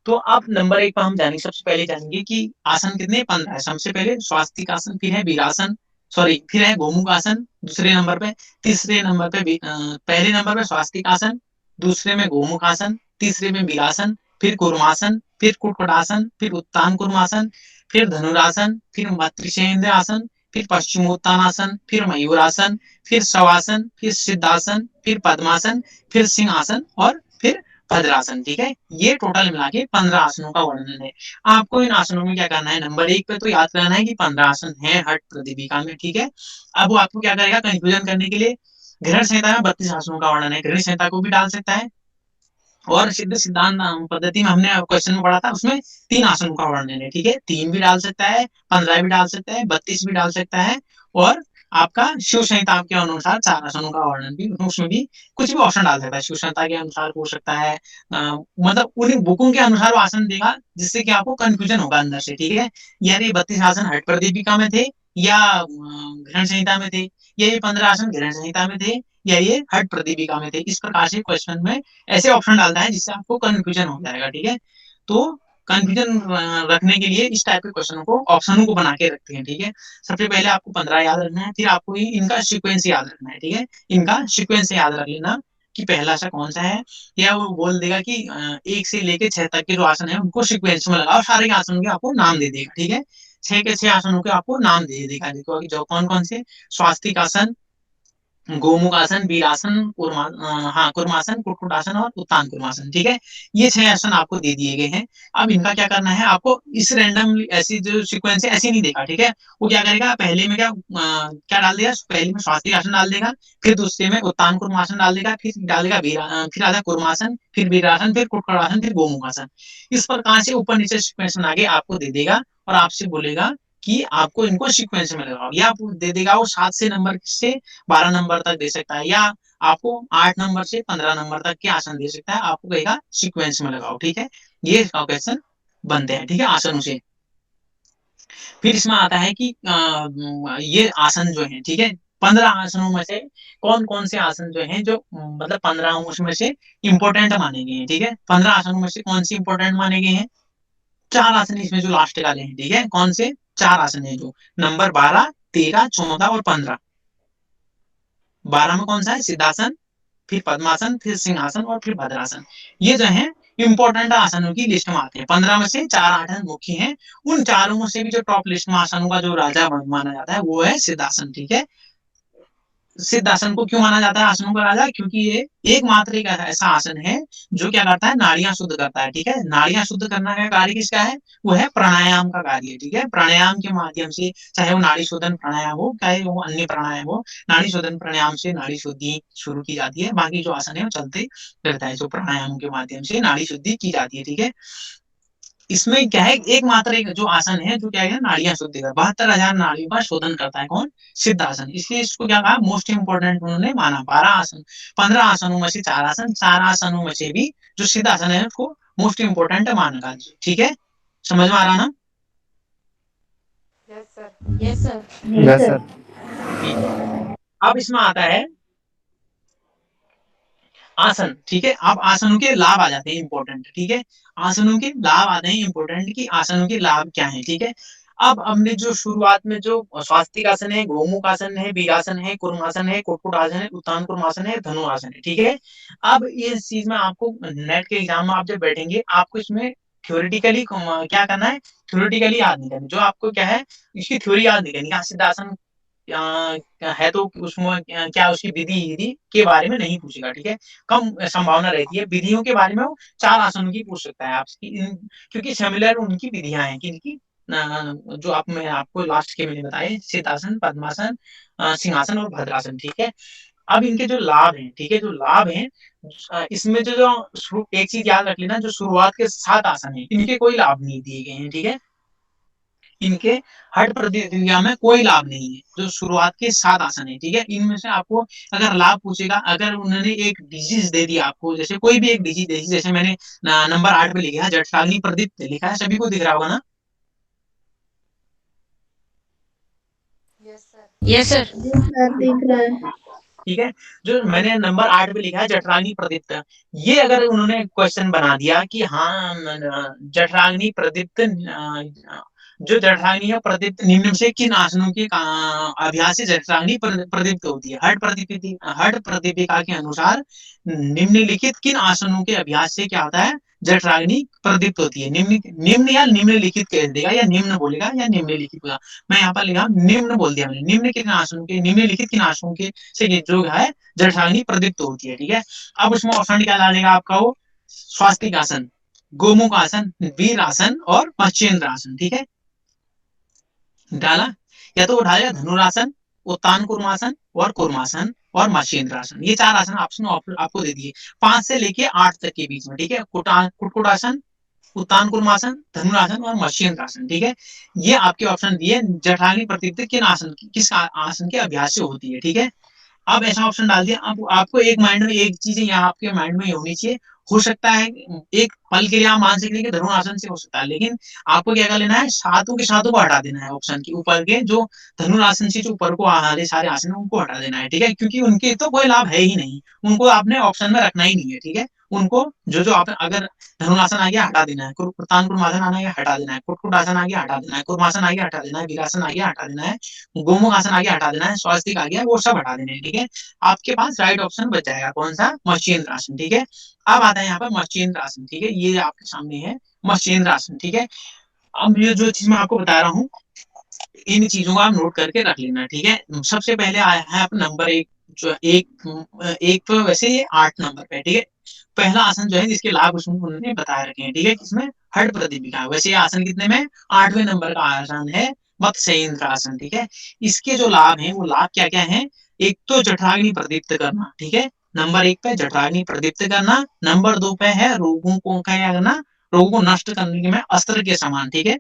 तो अब नंबर 1 पर हम जानेंगे, सबसे पहले जानेंगे कि आसन कितने, 15 है। सबसे पहले स्वास्तिक आसन, फिर है वीरासन, सॉरी फिर है गोमुख आसन दूसरे नंबर पे, तीसरे नंबर पे पहले नंबर पे स्वास्तिक आसन, दूसरे में गोमुख आसन, तीसरे में वीरासन, फिर कुर्मासन, फिर कुक्कुटासन, फिर उत्तान कुर्मासन, फिर धनुरासन, फिर मत्स्येंद्र आसन, फिर पश्चिमोत्तानासन, फिर मयूरासन, फिर शवासन, फिर सिद्धासन, फिर पद्मासन, फिर सिंहासन और फिर भद्रासन, ठीक है। ये टोटल मिला के 15 आसनों का वर्णन है। आपको इन आसनों में क्या करना है, नंबर 1 पे तो याद करना है कि 15 आसन है हठ प्रतिपिका में, ठीक है। अब वो आपको क्या करेगा, कंफ्यूजन करने के लिए ग्रहण संहिता में 32 आसनों का वर्णन है, ग्रहण संहिता को भी डाल सकता है, और सिद्ध सिद्धांत पद्धति में हमने क्वेश्चन में पढ़ा था, उसमें 3 आसनों का वर्णन है, ठीक है। 3 भी डाल सकता है, 15 भी डाल सकता है, 32 भी डाल सकता है, और आपका शिव संहिता के अनुसार 4 आसनों का वर्णन भी, उसमें भी कुछ भी ऑप्शन डाल सकता है, शिव संहिता के अनुसार हो सकता है, मतलब उन बुकों के अनुसार वो आसन देगा, जिससे कि आपको कंफ्यूजन होगा अंदर से, ठीक है। यार ये 32 आसन हठ प्रदीपिका में थे, या ग्रहण संहिता में थे, या ये 15 आसन ग्रहण संहिता में थे, या ये हठ प्रदीपिका में थे। इस प्रकार से क्वेश्चन में ऐसे ऑप्शन डालता है जिससे आपको कंफ्यूजन हो जाएगा। ठीक है, तो कंफ्यूजन रखने के लिए इस टाइप के क्वेश्चनों को ऑप्शनों को बना के रखते हैं। ठीक है, सबसे पहले आपको 15 याद रखना है, फिर आपको इनका सीक्वेंस याद रखना है। ठीक है, इनका सीक्वेंस याद रख लेना कि पहला सा कौन सा है, या वो बोल देगा कि 1 से लेके 6 तक के जो आसन है उनको सीक्वेंस में लगाओ, सारे आसनों के आपको नाम दे देगा। ठीक है, 6 के 6 आसनों के आपको नाम दे देगा। देखो जो कौन कौन से, स्वास्तिक आसन, गोमुख आसन, वीरासन, कुर्मासन, कुक्कुटासन और उत्तान कुर्मासन। ठीक है, ये 6 आसन आपको दे दिए गए हैं। अब इनका क्या करना है, आपको इस रैंडम ऐसी जो सीक्वेंस है ऐसी नहीं देगा। ठीक है, वो क्या करेगा, पहले में क्या डाल देगा, पहले में स्वास्तिक आसन डाल देगा, फिर दूसरे में उत्तान कुर्मासन डाल देगा, फिर डालेगा फिर आधा कुर्मासन, फिर वीरासन, फिर कुक्कुटासन, फिर गोमुख आसन। इस प्रकार से ऊपर नीचे सीक्वेंस बना के आपको दे देगा और आपसे बोलेगा कि आपको इनको सीक्वेंस में लगाओ, या दे देगा वो 7 से नंबर से 12 नंबर तक दे सकता है, या आपको 8 नंबर से 15 नंबर तक के आसन दे सकता है, आपको कहेगा सीक्वेंस में लगाओ। ठीक है, ये क्वेश्चन बनते हैं। ठीक है, आसनों से। फिर इसमें आता है कि ये आसन जो है, ठीक है, 15 आसनों में से कौन कौन से आसन जो हैं जो मतलब 15 उसमें से इंपॉर्टेंट माने गए हैं। ठीक है, 15 आसनों में से कौन से इंपॉर्टेंट माने गए हैं, 4 आसन इसमें जो लास्ट वाले हैं। ठीक है, कौन से 4 आसन है, जो नंबर 12, 13, 14 और 15। 12 में कौन सा है, सिद्धासन, फिर पद्मासन, फिर सिंहासन और फिर भद्रासन। ये जो है इंपॉर्टेंट आसनों की लिस्ट में आते हैं। 15 में से 4 आसन मुख्य हैं। उन चारों में से भी जो टॉप लिस्ट में आसनों का जो राजा माना जाता है वो है सिद्धासन। ठीक है, सिद्धासन को क्यों माना जाता है आसनों का राजा, क्योंकि ये एकमात्र एक ऐसा आसन है जो क्या करता है, नाड़ियां शुद्ध करता है। ठीक है, नाड़ियां शुद्ध करना का कार्य किसका है, वो है प्राणायाम का कार्य। ठीक है, प्राणायाम के माध्यम से, चाहे वो नाड़ी शोधन प्राणायाम हो, चाहे वो अन्य प्राणायाम हो, नाड़ी शोधन प्राणायाम से नाड़ी शुद्धि शुरू की जाती है, बाकी जो आसन है वो चलते रहता है, जो प्राणायाम के माध्यम से नाड़ी शुद्धि की जाती है। ठीक है, इसमें क्या है, एकमात्र एक जो आसन है जो क्या है, नाड़ियां शुद्ध कर, 72,000 नाड़ियों का शोधन करता है। कौन, सिद्धासन। इसलिए इसको क्या कहा, मोस्ट इंपोर्टेंट उन्होंने माना। 12 आसन, 15 आसनों में से 4 आसन, 4 आसनों में से भी जो सिद्धासन है उसको मोस्ट इंपोर्टेंट माना। ठीक है, समझ में आ रहा ना। Yes sir. Yes sir. अब इसमें आता है आसन। ठीक है, अब आसनों के लाभ आ जाते हैं इंपॉर्टेंट। ठीक है, आसनों के लाभ आते हैं इंपॉर्टेंट कि आसनों के लाभ क्या है। ठीक है, अब हमने जो शुरुआत में जो स्वास्तिक आसन है, गोमुख आसन है, वीरासन है, कुर्मासन है, कुक्कुटासन है, उत्तान कुर्मासन है, धनुरासन है। ठीक है, अब इस चीज में आपको नेट के एग्जाम में आप जब बैठेंगे आपको इसमें थ्योरेटिकली क्या करना है, थ्योरेटिकली याद नहीं करनी, जो आपको क्या है इसकी थ्योरी याद नहीं करनी। सिद्धासन है तो उसमें क्या उसकी विधि के बारे में नहीं पूछेगा। ठीक है, कम संभावना रहती है, विधियों के बारे में वो 4 आसनों की पूछ सकता है आपकी, क्योंकि सिमिलर उनकी विधियां हैं किनकी, जो मैं आपको लास्ट के मैंने बताए, शीतासन, पद्मासन, सिंहासन और भद्रासन। ठीक है, अब इनके जो लाभ हैं, ठीक है, जो लाभ हैं इसमें जो एक चीज याद रख लेना, जो शुरुआत के 7 आसन है इनके कोई लाभ नहीं दिए गए हैं। ठीक है, इनके हठ प्रतिक्रिया में कोई लाभ नहीं है, जो शुरुआत के 7 आसन है। ठीक है, इनमें से आपको अगर लाभ पूछेगा, अगर उन्होंने एक डिजीज दे दिया आपको, जैसे कोई भी एक डिजीज दे दी, जैसे मैंने नंबर 8 पे लिखा है जठराग्नि प्रदीप्त लिखा है, सभी को दिख रहा होगा ना। Yes sir. दिख रहा है। ठीक है, जो मैंने नंबर 8 पे लिखा है जठराग्नि प्रदीप्त, ये अगर उन्होंने क्वेश्चन बना दिया कि हाँ जठराग्नि प्रदीप्त, जो जठराग्नि है प्रदीप्त निम्न से किन आसनों के अभ्यास से जठराग्नि प्रदीप्त होती है, हठ प्रदीपिका के अनुसार निम्नलिखित किन आसनों के अभ्यास से क्या होता है, जठराग्नि प्रदीप्त होती है। निम्न या निम्नलिखित कह देगा, या निम्न बोलेगा या निम्नलिखित बोलेगा। मैं यहाँ पर लिखा निम्न बोल दिया मैंने, निम्न किन आसनों के, निम्नलिखित किन आसनों के से ये जो है जठराग्नि प्रदीप्त होती है। ठीक है, अब उसमें ऑप्शन क्या डालेगा आपका, वो स्वास्तिक आसन, गोमुख आसन, वीर आसन और मत्स्येंद्र आसन। ठीक है, डाला, या तो उठाया धनुरासन, उत्तान कुर्मासन और कुर्मासन और मत्स्येंद्र आसन। ये 4 आसन आपको दे दिए 5 से लेके 8 तक के बीच में। ठीक है, कुक्कुटासन, उत्तान कुर्मासन, धनुरासन और मत्स्येंद्र आसन। ठीक है, ये आपके ऑप्शन दिए जठराग्नि प्रदीप्त किन आसन किस आसन के अभ्यास से होती है। ठीक है, अब ऐसा ऑप्शन डाल दिया। अब आपको एक माइंड में एक चीज यहाँ आपके माइंड में होनी चाहिए, हो सकता है एक पल के लिए आप मान सकते हैं कि धनुरासन से हो सकता है, लेकिन आपको क्या कर लेना है, सातों के सातों को हटा देना है ऑप्शन के ऊपर के, जो धनुरासन से जो ऊपर को आने सारे आसन है उनको हटा देना है, ठीक है, क्योंकि उनके तो कोई लाभ है ही नहीं, उनको आपने ऑप्शन में रखना ही नहीं है, ठीक है। उनको जो जो आप अगर धनुरासन आ गया हटा देना है, कुर्मासन आना है हटा देना है, कुटकुटासन आ गया हटा देना है, कुर्मासन आ गया हटा देना है, वीरासन आ गया हटा देना है, गोमुख आसन आ गया हटा देना है, स्वास्तिक आ गया, वो सब हटा देना है, ठीक है। आपके पास राइट ऑप्शन बच जाएगा कौन सा, मत्स्येंद्र आसन, ठीक है। अब आता है यहाँ पर मत्स्येंद्र आसन, ठीक है, ये आपके सामने है मत्स्येंद्र आसन, ठीक है। अब ये जो चीज मैं आपको बता रहा हूँ, इन चीजों को आप नोट करके रख लेना, ठीक है। सबसे पहले आया है आप नंबर एक, जो एक तो वैसे ये 8 नंबर पे, ठीक है। पहला आसन जो है जिसके लाभ उसमें उन्होंने बताए रखे हैं, ठीक है, किसमें, हठ प्रदीपिका। वैसे ये आसन कितने में, 8वें नंबर का आसन है मत्स्येंद्र आसन, ठीक है। इसके जो लाभ हैं वो लाभ क्या क्या है, एक तो जठराग्नि प्रदीप्त करना, ठीक है, नंबर एक पे जठराग्नि प्रदीप्त करना, नंबर 2 पे है रोगों को क्या करना, रोगों को नष्ट करने में अस्त्र के समान, ठीक है,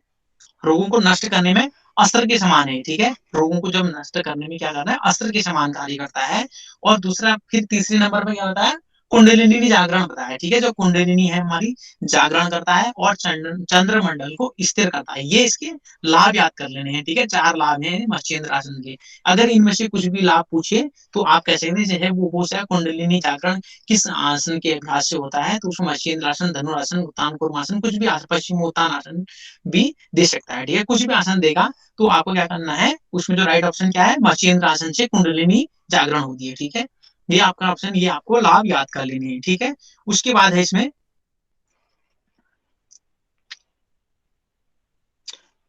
रोगों को नष्ट करने में अस्त्र के समान है, ठीक है, रोगों को जब नष्ट करने में क्या करना है, अस्त्र के समान कार्य करता है। और दूसरा फिर तीसरे नंबर पर क्या होता है, कुंडलिनी जागरण बताया है, ठीक है, जो कुंडलिनी है हमारी जागरण करता है और चंद्रमंडल को स्थिर करता है। ये इसके लाभ याद कर लेने हैं, ठीक है, 4 लाभ हैं मत्स्येंद्र आसन के। अगर इनमें से कुछ भी लाभ पूछे तो आप कह सकते हैं जैसे वो हो सकता है कुंडलिनी जागरण किस आसन के अभ्यास से होता है, तो उसमें मत्स्येंद्र आसन, धनुरासन, उत्तान कुर्मासन, कुछ भी पश्चिम उत्तान आसन भी दे सकता है, ठीक है, कुछ भी आसन देगा तो आपको क्या करना है, उसमें जो राइट ऑप्शन क्या है, मत्स्येंद्र आसन से कुंडलिनी जागरण होती है, ठीक है। ये आपका ऑप्शन, ये आपको लाभ याद कर लेने हैं, ठीक है। उसके बाद है इसमें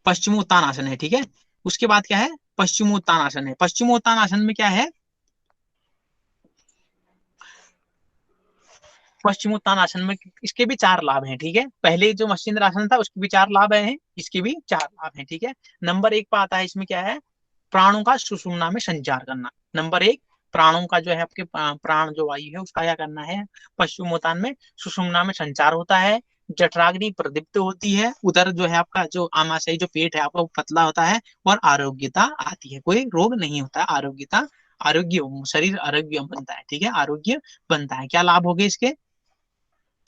पश्चिमोत्तान आसन है, ठीक है। उसके बाद क्या है, पश्चिमोत्तान आसन है। पश्चिमोत्तान आसन में क्या है, पश्चिमोत्तान आसन में इसके भी 4 लाभ हैं, ठीक है। पहले जो मत्स्येंद्र आसन था उसके भी 4 लाभ हैं, इसके भी 4 लाभ हैं, ठीक है। नंबर 1 पर आता है, इसमें क्या है, प्राणों का सुषुम्ना में संचार करना। नंबर 1, प्राणों का जो है आपके प्राण जो वायु है उसका क्या करना है, पश्चिमोत्तान में सुषुम्ना में संचार होता है, जठराग्नि प्रदीप्त होती है, उधर जो है आपका जो आमाशय जो पेट है आपका वो पतला होता है और आरोग्यता आती है, कोई रोग नहीं होता, आरोग्यता, आरोग्य, शरीर आरोग्य बनता है, ठीक है, आरोग्य बनता है। क्या लाभ हो गए इसके,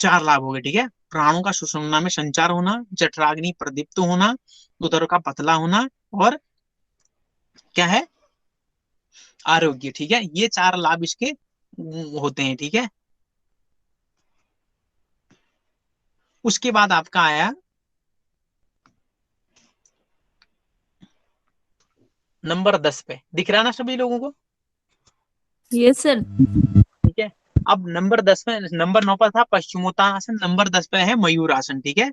4 लाभ हो गए, ठीक है। प्राणों का सुषुम्ना में संचार होना, जठराग्नि प्रदीप्त होना, उदर का पतला होना और क्या है, आरोग्य, ठीक है। ये 4 लाभ इसके होते हैं, ठीक है। उसके बाद आपका आया नंबर 10 पे, दिख रहा ना सभी लोगों को, यस सर। ठीक है। अब नंबर 10 में, नंबर 9 पर था पश्चिमोत्तान आसन, नंबर 10 पे है मयूर आसन, ठीक है।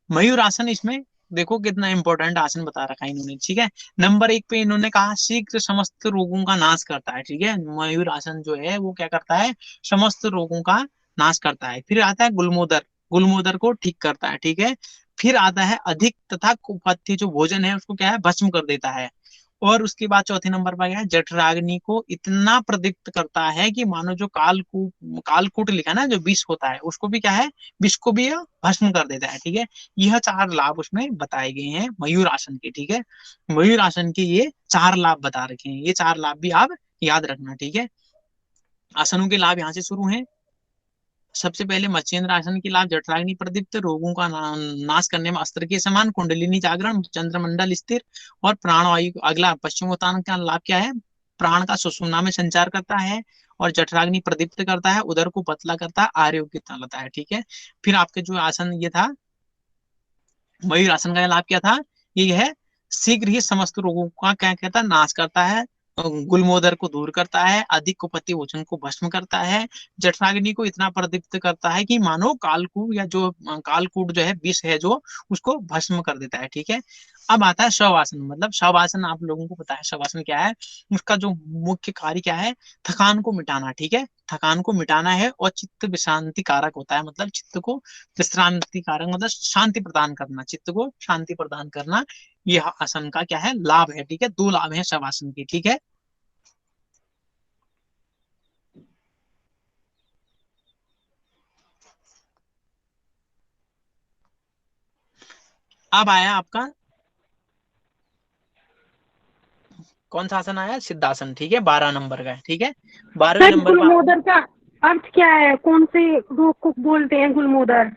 मयूर आसन, इसमें देखो कितना इंपॉर्टेंट आसन बता रखा है इन्होंने, ठीक है। नंबर 1 पे इन्होंने कहा शीघ्र समस्त रोगों का नाश करता है, ठीक है। मयूर आसन जो है वो क्या करता है, समस्त रोगों का नाश करता है। फिर आता है गुलमोदर, गुलमोदर को ठीक करता है, ठीक है। फिर आता है अधिक तथा कुपथ्य जो भोजन है उसको क्या है, भस्म कर देता है। और उसके बाद चौथे नंबर पर गया, जठराग्नि को इतना प्रदीप्त करता है कि मानो जो कालकूट लिखा ना, जो विष होता है उसको भी क्या है, विष को भी भस्म कर देता है, ठीक है। यह 4 लाभ उसमें बताए गए हैं मयूर आसन के, ठीक है। मयूर आसन के ये 4 लाभ बता रखे हैं, ये 4 लाभ भी आप याद रखना, ठीक है। आसनों के लाभ यहाँ से शुरू हैं। सबसे पहले मत्स्येंद्र आसन के लाभ, जठराग्नि प्रदीप्त, रोगों का नाश करने में अस्त्र के समान, कुंडलिनी जागरण, चंद्रमंडल स्थिर और प्राणवायु। अगला पश्चिमोत्तान का लाभ क्या है, प्राण का सुषुम्ना में संचार करता है और जठराग्नि प्रदीप्त करता है, उदर को पतला करता है, आरोग्यता लाता है, ठीक है। फिर आपके जो आसन ये था मयूर आसन का लाभ क्या था, ये है शीघ्र ही समस्त रोगों का क्या कहता है, नाश करता है, गुलमोदर को दूर करता है, अधिक कुपति वचन को भस्म करता है, जठराग्नि को इतना प्रदीप्त करता है कि मानो कालकूट या जो कालकूट जो है विष है जो उसको भस्म कर देता है, ठीक है। अब आता है शवासन, मतलब शवासन आप लोगों को पता है शवासन क्या है, उसका जो मुख्य कार्य क्या है, थकान को मिटाना, ठीक है, थकान को मिटाना है और चित्त विश्रांति कारक होता है, मतलब चित्त को विश्रांति कारक मतलब शांति प्रदान करना, चित्त को शांति प्रदान करना, यह आसन का क्या है, लाभ है, ठीक है। 2 लाभ है शवासन के, ठीक है। अब आया आपका कौन सा आसन आया, सिद्धासन, ठीक है, 12 नंबर का है, ठीक है। 12वें सर नंबर पर गुलमोदर का अर्थ क्या है, कौन से रोग को बोलते हैं गुलमोदर?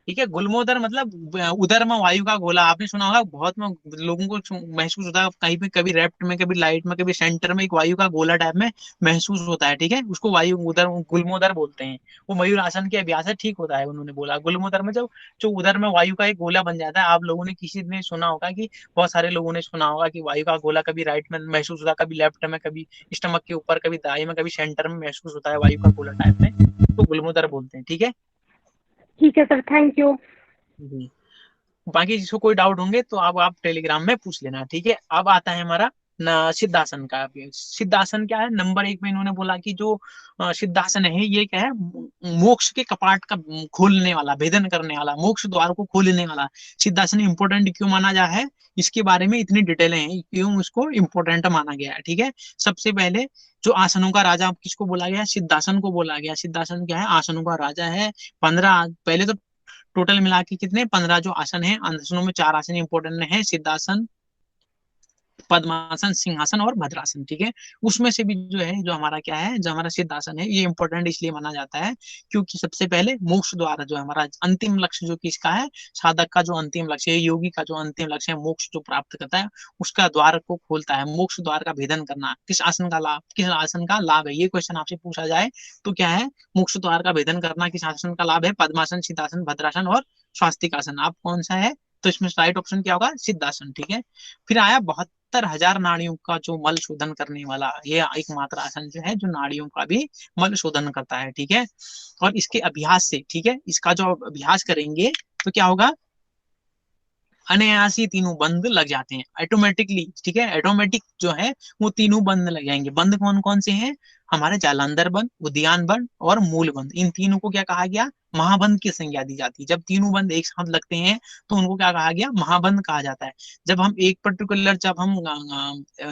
ठीक है। गुल्मोदर मतलब उदर में वायु का गोला, आपने सुना होगा बहुत में लोगों को महसूस होता है कहीं पे, कभी लेफ्ट में, कभी राइट में, कभी सेंटर में एक वायु का गोला टाइप में महसूस होता है, ठीक है। उसको वायु उदर गुल्मोदर बोलते हैं। वो मयूर आसन के अभ्यास है, ठीक होता है, उन्होंने बोला गुल्मोदर में जब जो उदर में वायु का एक गोला बन जाता है। आप लोगों ने किसी ने सुना होगा कि बहुत सारे लोगों ने सुना होगा कि वायु का गोला कभी राइट में महसूस होता है, कभी लेफ्ट में, कभी स्टमक के ऊपर, कभी दाएं में, कभी सेंटर में महसूस होता है वायु का गोला टाइप में, तो गुल्मोदर बोलते हैं, ठीक है ठीक है सर, थैंक यू। जी। बाकी जिसको कोई डाउट होंगे तो आप टेलीग्राम में पूछ लेना, ठीक है। अब आता है हमारा न सिद्धासन का। सिद्धासन क्या है, नंबर 1 में इन्होंने बोला कि जो सिद्धासन है ये क्या है, मोक्ष के कपाट का खोलने वाला, भेदन करने वाला, मोक्ष द्वार को खोलने वाला। सिद्धासन इंपोर्टेंट क्यों माना जा है, इसके बारे में इतनी डिटेलें हैं क्यों इसको इंपोर्टेंट माना गया है, ठीक है। सबसे पहले जो आसनों का राजा किसको बोला गया, सिद्धासन को बोला गया। सिद्धासन क्या है, आसनों का राजा है। 15 पहले तो टोटल मिला के कितने 15 जो आसन है, आसनों में 4 आसन इंपोर्टेंट है, सिद्धासन, पद्मासन, सिंहासन और भद्रासन, ठीक है। उसमें से भी जो है, जो हमारा क्या है, जो हमारा सिद्धासन है, ये इंपॉर्टेंट इसलिए माना जाता है क्योंकि सबसे पहले मोक्ष द्वार जो हमारा अंतिम लक्ष्य जो किसका है, साधक का जो अंतिम लक्ष्य है, योगी का जो अंतिम लक्ष्य है, मोक्ष जो प्राप्त करता है, उसका द्वार को खोलता है। मोक्ष द्वार का भेदन करना किस आसन का लाभ, किस आसन का लाभ है, ये क्वेश्चन आपसे पूछा जाए तो क्या है, मोक्ष द्वार का भेदन करना किस आसन का लाभ है, पद्मासन, सिद्धासन, भद्रासन और स्वास्तिक आसन। आप कौन सा है, तो इसमें राइट ऑप्शन क्या होगा, सिद्धासन, ठीक है। फिर आया 72,000 नाड़ियों का जो मल शोधन करने वाला, ये एकमात्र आसन जो है जो नाड़ियों का भी मल शोधन करता है, ठीक है। और इसके अभ्यास से, ठीक है, इसका जो अभ्यास करेंगे तो क्या होगा, अनायासी तीनों बंद लग जाते हैं ऑटोमेटिकली, ठीक है। ऑटोमेटिक जो है वो तीनों बंद लग जाएंगे। बंद कौन कौन से हैं, हमारे जालंधर बंद, उद्यान बंद और मूल बंद। इन तीनों को क्या कहा गया, महाबंद की संज्ञा दी जाती है। जब तीनों बंद एक साथ लगते हैं तो उनको क्या कहा गया, महाबंद कहा जाता है। जब हम एक पर्टिकुलर, जब हम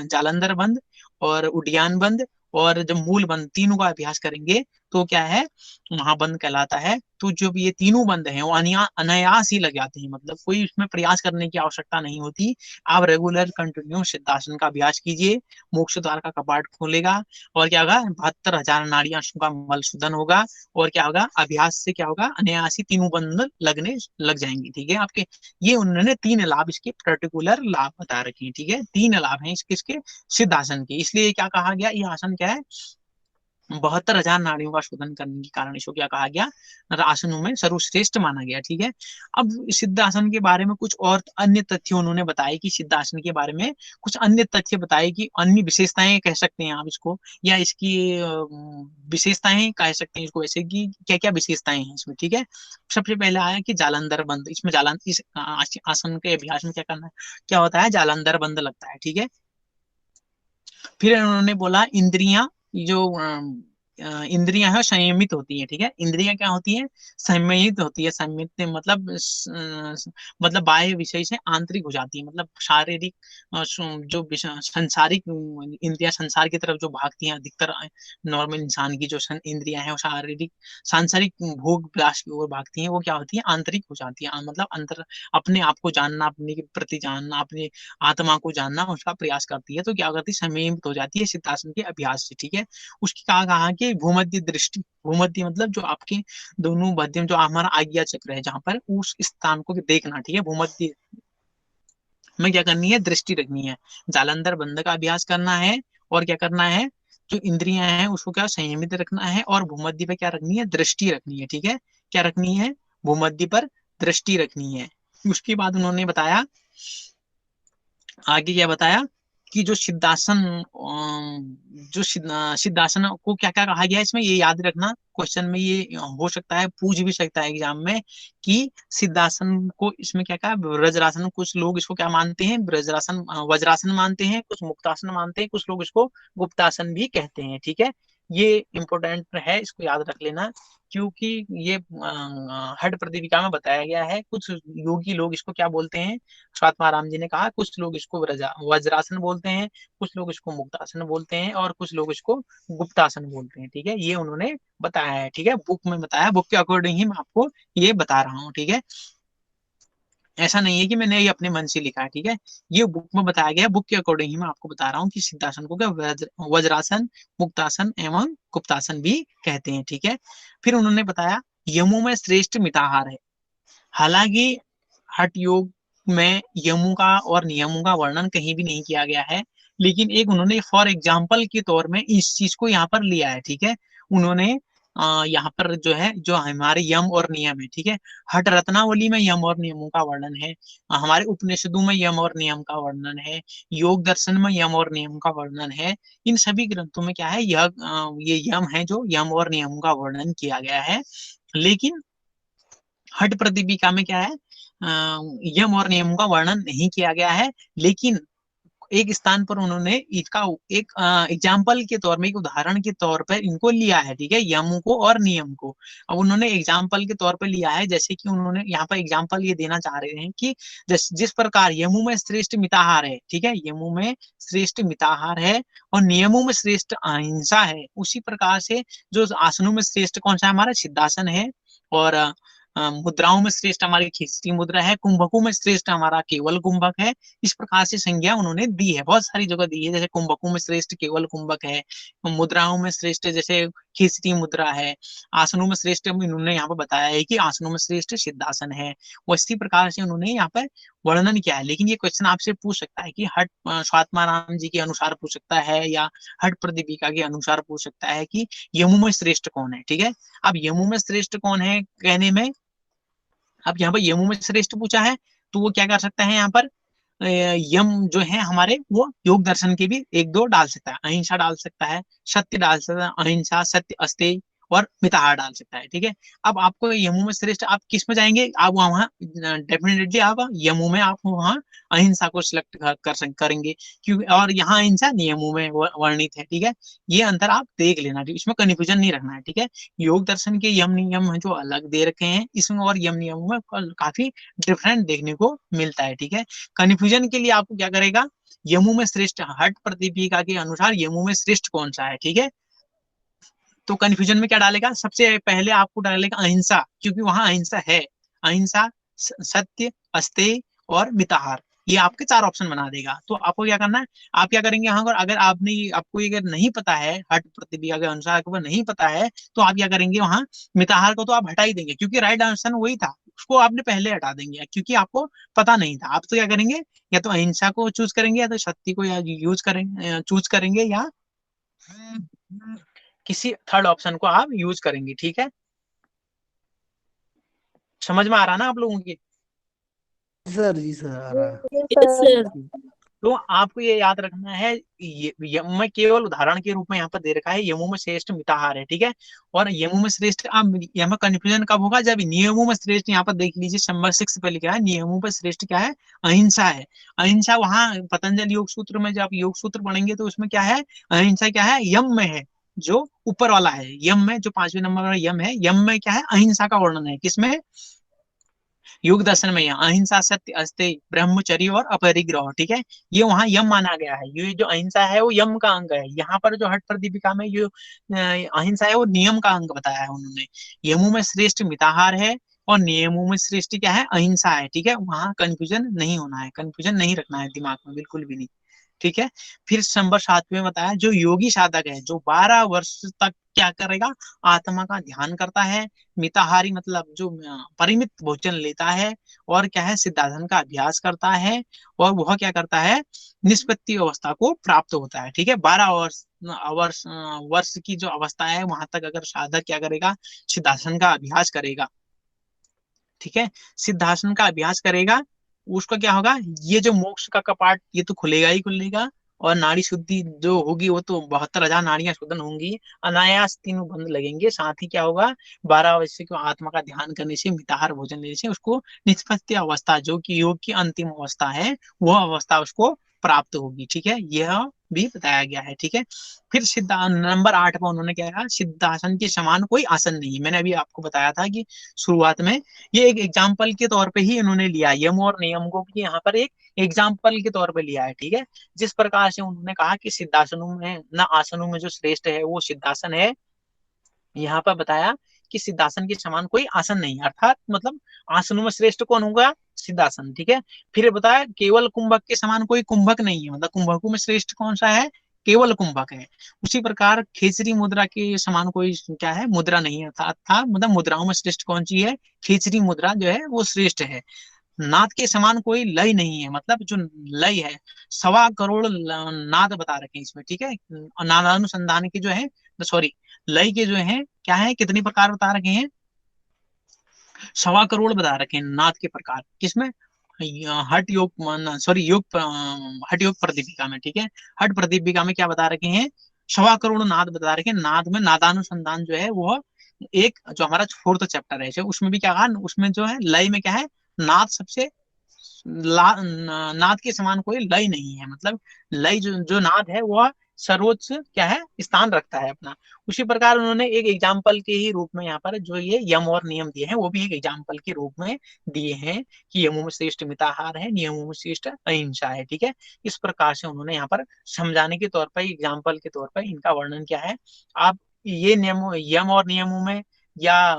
जालंधर बंद और उद्यान बंद और जब मूल बंद तीनों का अभ्यास करेंगे तो क्या है, महाबंद कहलाता है। तो जो भी ये तीनों बंद हैं वो अनायास ही लग जाते हैं, मतलब कोई उसमें प्रयास करने की आवश्यकता नहीं होती। आप रेगुलर कंटिन्यू सिद्धासन का अभ्यास कीजिए, मोक्ष द्वार का कपाट खोलेगा और क्या होगा, 72,000 नाड़ियां का मल शोधन होगा और क्या होगा, अभ्यास से क्या होगा, अनायासी तीनों बंद लगने लग जाएंगे, ठीक है आपके। ये उन्होंने 3 लाभ, इसके पर्टिकुलर लाभ बता रखे हैं, ठीक है। 3 लाभ हैं इसके सिद्धासन के, इसलिए क्या कहा गया, ये आसन क्या है, 72,000 नाड़ियों का शोधन करने के कारण इसको क्या कहा गया, आसनों में सर्वश्रेष्ठ माना गया, ठीक है। अब सिद्धासन के बारे में कुछ और अन्य तथ्य उन्होंने बताए कि सिद्धासन के बारे में कुछ अन्य तथ्य बताए कि अन्य विशेषताएं कह सकते हैं आप इसको, या इसकी विशेषताएं कह सकते हैं इसको, वैसे कि क्या क्या विशेषताएं हैं इसमें, ठीक है। सबसे पहले आया कि जालंधर बंद, इसमें इस आसन के अभ्यास में क्या करना है, क्या होता है, जालंधर बंद लगता है, ठीक है। फिर उन्होंने बोला इंद्रियां, जो इंद्रियां है संयमित होती है, ठीक है। इंद्रियां क्या होती है, संयमित होती है। संयमित मतलब मतलब बाह्य विषय से आंतरिक हो जाती है, मतलब शारीरिक जो संसारिक इंद्रियां संसार की तरफ जो भागती हैं, अधिकतर नॉर्मल इंसान की जो इंद्रियां हैं वो शारीरिक सांसारिक भोग विलास की ओर भागती हैं, वो क्या होती है, आंतरिक हो जाती है। मतलब अंतर, अपने आप को जानना, अपने प्रति जानना, अपने आत्मा को जानना, उसका प्रयास करती है, तो क्या करती है, संयमित हो जाती है सिद्धासन के अभ्यास से, ठीक है। उसकी कहा कि भूमध्य दृष्टि, भूमध्य मतलब जो आपके दोनों मध्यम, जो हमारा आज्ञा चक्र है, जहां पर उस स्थान को देखना, ठीक है। भूमध्य में क्या करनी है, दृष्टि रखनी है। जालंधर बंद का अभ्यास करना है और क्या करना है, जो इंद्रियां हैं उसको क्या संयमित रखना है और भूमध्य पे क्या रखनी है, दृष्टि रखनी है, ठीक है। क्या रखनी है, भूमध्य पर दृष्टि रखनी है। उसके बाद उन्होंने बताया, आगे क्या बताया कि जो सिद्धासन, जो सिद्धासन को क्या क्या कहा गया है इसमें, ये याद रखना, क्वेश्चन में ये हो सकता है, पूछ भी सकता है एग्जाम में कि सिद्धासन को इसमें क्या कहा, ब्रजरासन, कुछ लोग इसको क्या मानते हैं, ब्रजरासन वज्रासन मानते हैं, कुछ मुक्तासन मानते हैं, कुछ लोग इसको गुप्तासन भी कहते हैं, ठीक है। ये इंपॉर्टेंट है, इसको याद रख लेना, क्योंकि ये हड प्रदीपिका में बताया गया है। कुछ योगी लोग इसको क्या बोलते हैं, स्वात्माराम जी ने कहा, कुछ लोग इसको वज्रासन बोलते हैं, कुछ लोग इसको मुक्तासन बोलते हैं और कुछ लोग इसको गुप्तासन बोलते हैं, ठीक है। ये उन्होंने बताया है, ठीक है, बुक में बताया, बुक के अकॉर्डिंग ही मैं आपको ये बता रहा हूँ, ठीक है। ऐसा नहीं है कि मैंने ये अपने मन से लिखा है, ठीक है। ये बुक में बताया गया, बुक के अकॉर्डिंग ही मैं आपको बता रहा हूँ कि सिद्धासन को क्या वज्रासन, मुक्तासन एवं गुप्तासन भी कहते हैं, ठीक है। फिर उन्होंने बताया यमों में श्रेष्ठ मिताहार है। हालांकि हठ योग में यमों का और नियमों का वर्णन कहीं भी नहीं किया गया है, लेकिन एक उन्होंने फॉर एग्जाम्पल के तौर में इस चीज को यहाँ पर लिया है, ठीक है। उन्होंने यहाँ पर जो है जो हमारे यम और नियम है, ठीक है, हठ रत्नावली में यम और नियमों का वर्णन है, हमारे उपनिषदों में यम और नियम का वर्णन है, योग दर्शन में यम और नियम का वर्णन है। इन सभी ग्रंथों में क्या है, ये यम है जो यम और नियमों का वर्णन किया गया है। लेकिन हठ प्रदीपिका में क्या है, यम और नियमों का वर्णन नहीं किया गया है, लेकिन एक स्थान पर उन्होंने इसका एक एग्जाम्पल के तौर में, एक उदाहरण के तौर पर इनको लिया है, ठीक है, यमों को और नियम को। अब उन्होंने एग्जाम्पल के तौर पर लिया है, जैसे कि उन्होंने यहाँ पर एग्जाम्पल ये देना चाह रहे हैं कि जिस प्रकार यमों में श्रेष्ठ मिताहार है, ठीक है, यमों में श्रेष्ठ मिताहार है और नियमों में श्रेष्ठ अहिंसा है, उसी प्रकार से जो आसनों में श्रेष्ठ कौन सा हमारा सिद्धासन है, और मुद्राओं में श्रेष्ठ हमारी खिचती मुद्रा है, कुंभकों में श्रेष्ठ हमारा केवल कुंभक है। इस प्रकार से संज्ञा उन्होंने दी है, बहुत सारी जगह दी है, जैसे कुंभकों में श्रेष्ठ केवल कुंभक है, मुद्राओं में श्रेष्ठ जैसे खिचती मुद्रा है, आसनों में श्रेष्ठ इन्होंने यहाँ पर बताया है कि आसनों में श्रेष्ठ सिद्धासन है। इसी प्रकार से उन्होंने यहाँ पर वर्णन किया है। लेकिन ये क्वेश्चन आपसे पूछ सकता है कि हठ स्वात्माराम जी के अनुसार पूछ सकता है, या हठ प्रदीपिका के अनुसार पूछ सकता है कि यमों में श्रेष्ठ कौन है, ठीक है। अब यमों में श्रेष्ठ कौन है कहने में, अब यहाँ पर यमों में श्रेष्ठ पूछा है, तो वो क्या कर सकता है, यहाँ पर यम जो है हमारे वो योग दर्शन के भी एक दो डाल सकता है, अहिंसा डाल सकता है, सत्य डाल सकता है, अहिंसा सत्य अस्तेय और मिताहार डाल सकता है, ठीक है। अब आपको यमों में श्रेष्ठ आप किस में जाएंगे, आप वहां डेफिनेटली आप यमों में आप वहां अहिंसा को सिलेक्ट करेंगे, क्योंकि और यहाँ अहिंसा नियमों में वर्णित है, ठीक है। ये अंतर आप देख लेना, इसमें कंफ्यूजन नहीं रखना है, ठीक है। योग दर्शन के यम नियम जो अलग दे रखे हैं, इसमें और यम नियमों में काफी डिफरेंट देखने को मिलता है, ठीक है। कन्फ्यूजन के लिए आपको क्या करेगा, यमों में श्रेष्ठ हठ प्रदीपिका के अनुसार यमों में श्रेष्ठ कौन सा है, ठीक है। तो कन्फ्यूजन में क्या डालेगा, सबसे पहले आपको डालेगा अहिंसा, क्योंकि वहां अहिंसा है, अहिंसा सत्य अस्तेय और मिताहार, ये आपके चार ऑप्शन बना देगा। तो आपको क्या करना है, आप क्या करेंगे यहाँ पर, अगर आपने आपको अगर नहीं पता है हठ प्रतिक्रिया के अनुसार आपको नहीं पता है, तो आप क्या करेंगे वहां मिताहार को तो आप हटा ही देंगे, क्योंकि राइट आंसर वही था, उसको आपने पहले हटा देंगे क्योंकि आपको पता नहीं था। आप तो क्या करेंगे, या तो अहिंसा को चूज करेंगे, या तो सत्य को या यूज करेंगे चूज करेंगे, या किसी थर्ड ऑप्शन को आप यूज करेंगे, ठीक है। समझ में आ रहा ना आप लोगों की? सर जी सर आ रहा है। Yes sir. तो आपको ये याद रखना है, मैं केवल उदाहरण के रूप में यहाँ पर दे रखा है, यमों में श्रेष्ठ मिताहार है, ठीक है। और यमों में श्रेष्ठ, आप यहाँ पर कंफ्यूजन कब होगा, जब नियमों में श्रेष्ठ, यहाँ पर देख लीजिए नंबर 6 पे लिखा है, नियमों में श्रेष्ठ क्या है, अहिंसा है। अहिंसा वहां पतंजलि योग सूत्र में जब आप योग सूत्र पढ़ेंगे तो उसमें क्या है, अहिंसा क्या है, यम में है, जो ऊपर वाला है, यम में जो 5वें नंबर वाला यम है, यम में क्या है, अहिंसा का वर्णन है, किसमें, योग दर्शन में, यहाँ अहिंसा सत्य अस्तेय ब्रह्मचर्य और अपरिग्रह, ठीक है, ये वहां यम माना गया है, ये जो अहिंसा है वो यम का अंग है। यहाँ पर जो हठ प्रदीपिका में जो अहिंसा है वो नियम का अंग बताया है उन्होंने। यमों में श्रेष्ठ मिताहार है और नियमों में श्रेष्ठ क्या है, अहिंसा है, ठीक है। वहां कंफ्यूजन नहीं होना है, कंफ्यूजन नहीं रखना है दिमाग में, बिल्कुल भी नहीं, ठीक है। फिर नंबर 7 में बताया, जो योगी साधक है, जो 12 वर्ष तक क्या करेगा, आत्मा का ध्यान करता है, मिताहारी मतलब जो परिमित भोजन लेता है, और क्या है, सिद्धासन का अभ्यास करता है, और वह क्या करता है, निष्पत्ति अवस्था को प्राप्त होता है, ठीक है। 12 वर्ष की जो अवस्था है वहां तक अगर साधक क्या करेगा, सिद्धासन का अभ्यास करेगा, ठीक है, सिद्धासन का अभ्यास करेगा, उसका क्या होगा, ये जो मोक्ष का कपाट ये तो खुलेगा ही खुलेगा, और नाड़ी शुद्धि जो होगी वो तो 72,000 नाड़ियां शुद्ध होंगी, अनायास तीनों बंद लगेंगे। साथ ही क्या होगा, 12 वर्ष को आत्मा का ध्यान करने से, मिताहार भोजन लेने से उसको निष्पत्ति अवस्था, जो कि योग की अंतिम अवस्था है, वह अवस्था उसको प्राप्त होगी, ठीक है, यह भी बताया गया है, ठीक है। फिर नंबर 8 पर उन्होंने क्या कहा, सिद्धासन के समान कोई आसन नहीं। मैंने अभी आपको बताया था कि शुरुआत में ये एक एग्जाम्पल के तौर पे ही इन्होंने लिया, यम और नियम को भी यहाँ पर एक एग्जाम्पल के तौर पे लिया है, ठीक है। जिस प्रकार से उन्होंने कहा कि सिद्धासनों में न आसनों में जो श्रेष्ठ है वो सिद्धासन है, यहाँ पर बताया कि सिद्धासन के समान कोई आसन नहीं, अर्थात मतलब आसनों में श्रेष्ठ कौन होगा, सिद्धासन, ठीक है। फिर बताया केवल कुंभक के समान कोई कुंभक नहीं है, मतलब कुंभकों में श्रेष्ठ कौन सा है, केवल कुंभक है। उसी प्रकार खेचरी मुद्रा के समान कोई क्या है मुद्रा नहीं है, था मतलब मुद्राओं में श्रेष्ठ कौन सी है, खेचरी मुद्रा जो है वो श्रेष्ठ है। नाद के समान कोई लय नहीं है, मतलब जो लय है 1.25 करोड़ नाद बता रखे हैं इसमें, ठीक है। नादानुसंधान के जो है, सॉरी, लय के जो है क्या है, कितने प्रकार बता रखे हैं, 1.25 करोड़ बता रखे हैं नाद के प्रकार। किसमें, हठ योग, सॉरी योग, हठ योग प्रदीपिका में, ठीक है। हठ प्रदीपिका में क्या बता रखे हैं, 1.25 करोड़ नाद बता रखे हैं। नाद में नादानुसंधान जो है वो एक जो हमारा 4th चैप्टर है, उसमें भी क्या कहा, उसमें जो है लय में क्या है, नाद सबसे नाद के समान कोई लय नहीं है, मतलब लय जो नाद है वह सर्वोच्च क्या है, स्थान रखता है अपना। उसी प्रकार उन्होंने एक एग्जाम्पल के ही रूप में यहाँ पर जो ये यम और नियम दिए हैं वो भी एक एग्जाम्पल के रूप में दिए हैं कि यमों में श्रेष्ठ मिताहार है, नियमों में श्रेष्ठ अहिंसा है, ठीक है। इस प्रकार से उन्होंने यहाँ पर समझाने के तौर पर, एग्जाम्पल के तौर पर इनका वर्णन क्या है। आप ये नियमों, यम और नियमों में या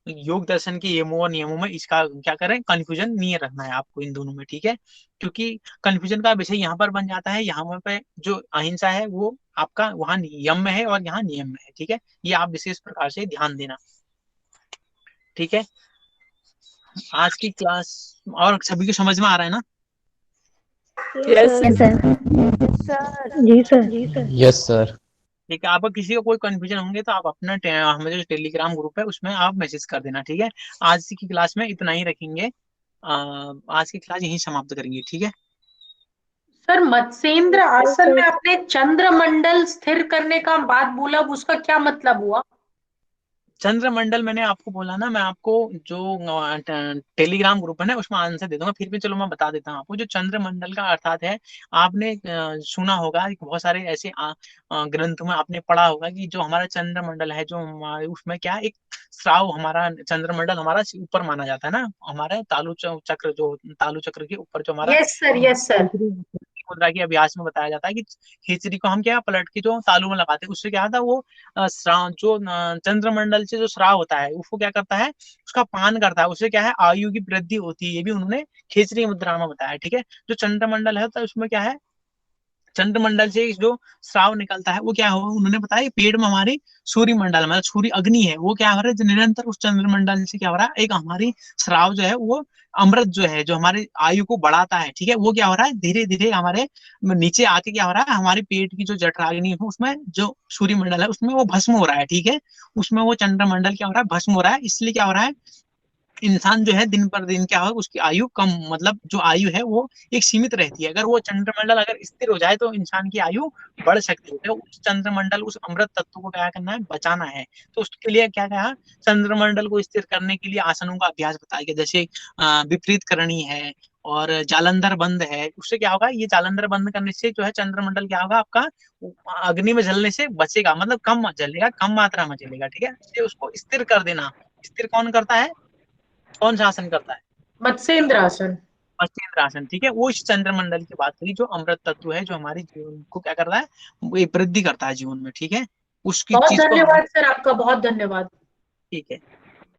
योग दर्शन के यमों और नियमों में इसका क्या करें, कंफ्यूजन नहीं रखना है आपको इन दोनों में, ठीक है। क्योंकि कंफ्यूजन का विषय यहाँ पर बन जाता है, यहाँ पे जो अहिंसा है वो आपका वहां यम में है और यहाँ नियम में है, ठीक है। ये आप विशेष प्रकार से ध्यान देना, ठीक है। आज की क्लास और सभी को समझ में आ रहा है ना? Yes yes sir. सर। जी सर। Yes sir. ठीक है, आपको किसी को कोई कंफ्यूजन होंगे तो आप अपना हमारे जो टेलीग्राम ग्रुप है उसमें आप मैसेज कर देना, ठीक है। आज की क्लास में इतना ही रखेंगे, आज की क्लास यहीं समाप्त करेंगे, ठीक है। सर मत्स्येंद्र आसन में आपने चंद्रमंडल स्थिर करने का बात बोला, उसका क्या मतलब हुआ? चंद्रमंडल मैंने आपको बोला ना, मैं आपको जो टेलीग्राम ग्रुप है ना उसमें आंसर दे दूंगा, फिर भी चलो मैं बता देता हूँ आपको। जो चंद्रमंडल का अर्थात है, आपने सुना होगा कि बहुत सारे ऐसे ग्रंथों में आपने पढ़ा होगा कि जो हमारा चंद्रमंडल है, जो उसमें क्या एक स्राव, हमारा चंद्रमंडल हमारा ऊपर माना जाता है ना, हमारे चक्र, जो तालु चक्र के ऊपर जो हमारा यस सर, यस सर। मुद्रा के अभ्यास में बताया जाता है कि खिचड़ी को हम क्या पलट के जो तालू में लगाते हैं, उससे क्या होता है वो श्राव, जो चंद्रमंडल से जो श्राव होता है उसको क्या करता है, उसका पान करता है, उससे क्या है आयु की वृद्धि होती है। ये भी उन्होंने खिचड़ी मुद्रा में बताया, ठीक है। जो चंद्रमंडल है तो उसमें क्या है, चंद्रमंडल से जो श्राव निकलता है वो क्या हो, उन्होंने बताया पेड़ में हमारी सूर्य मंडल मतलब सूर्य अग्नि है, वो क्या हो रहा है, जो निरंतर उस चंद्रमंडल से क्या हो रहा है, एक हमारी श्राव जो है वो अमृत जो है, जो हमारी आयु को बढ़ाता है, ठीक है, वो क्या हो रहा है धीरे धीरे हमारे नीचे आके क्या हो रहा है, हमारे पेट की जो जठराग्नि है उसमें जो सूर्य मंडल है उसमें वो भस्म हो रहा है, ठीक है। उसमें वो चंद्रमंडल क्या हो रहा है, भस्म हो रहा है। इसलिए क्या हो रहा है, इंसान जो है दिन पर दिन क्या हो, उसकी आयु कम, मतलब जो आयु है वो एक सीमित रहती है। अगर वो चंद्रमंडल अगर स्थिर हो जाए तो इंसान की आयु बढ़ सकती है। तो उस चंद्रमंडल, उस अमृत तत्व को क्या करना है, बचाना है। तो उसके लिए क्या कहा, चंद्रमंडल को स्थिर करने के लिए आसनों का अभ्यास बताया गया, जैसे विपरीत करणी है और जालंधर बंद है। उससे क्या होगा, ये जालंधर बंद करने से जो है चंद्रमंडल क्या होगा आपका, अग्नि में जलने से बचेगा, मतलब कम जलेगा, कम मात्रा में जलेगा, ठीक है। इसलिए उसको स्थिर कर देना। स्थिर कौन करता है, कौन सा आसन करता है, मत्स्येंद्र आसन। मत्स्येंद्र आसन, ठीक है। वो इस चंद्रमंडल की बात करी, जो अमृत तत्व है, जो हमारे जीवन को क्या कर रहा है, वो एक वृद्धि करता है जीवन में, ठीक है। उसकी बहुत चीज को हम, धन्यवाद सर, आपका बहुत धन्यवाद। ठीक है।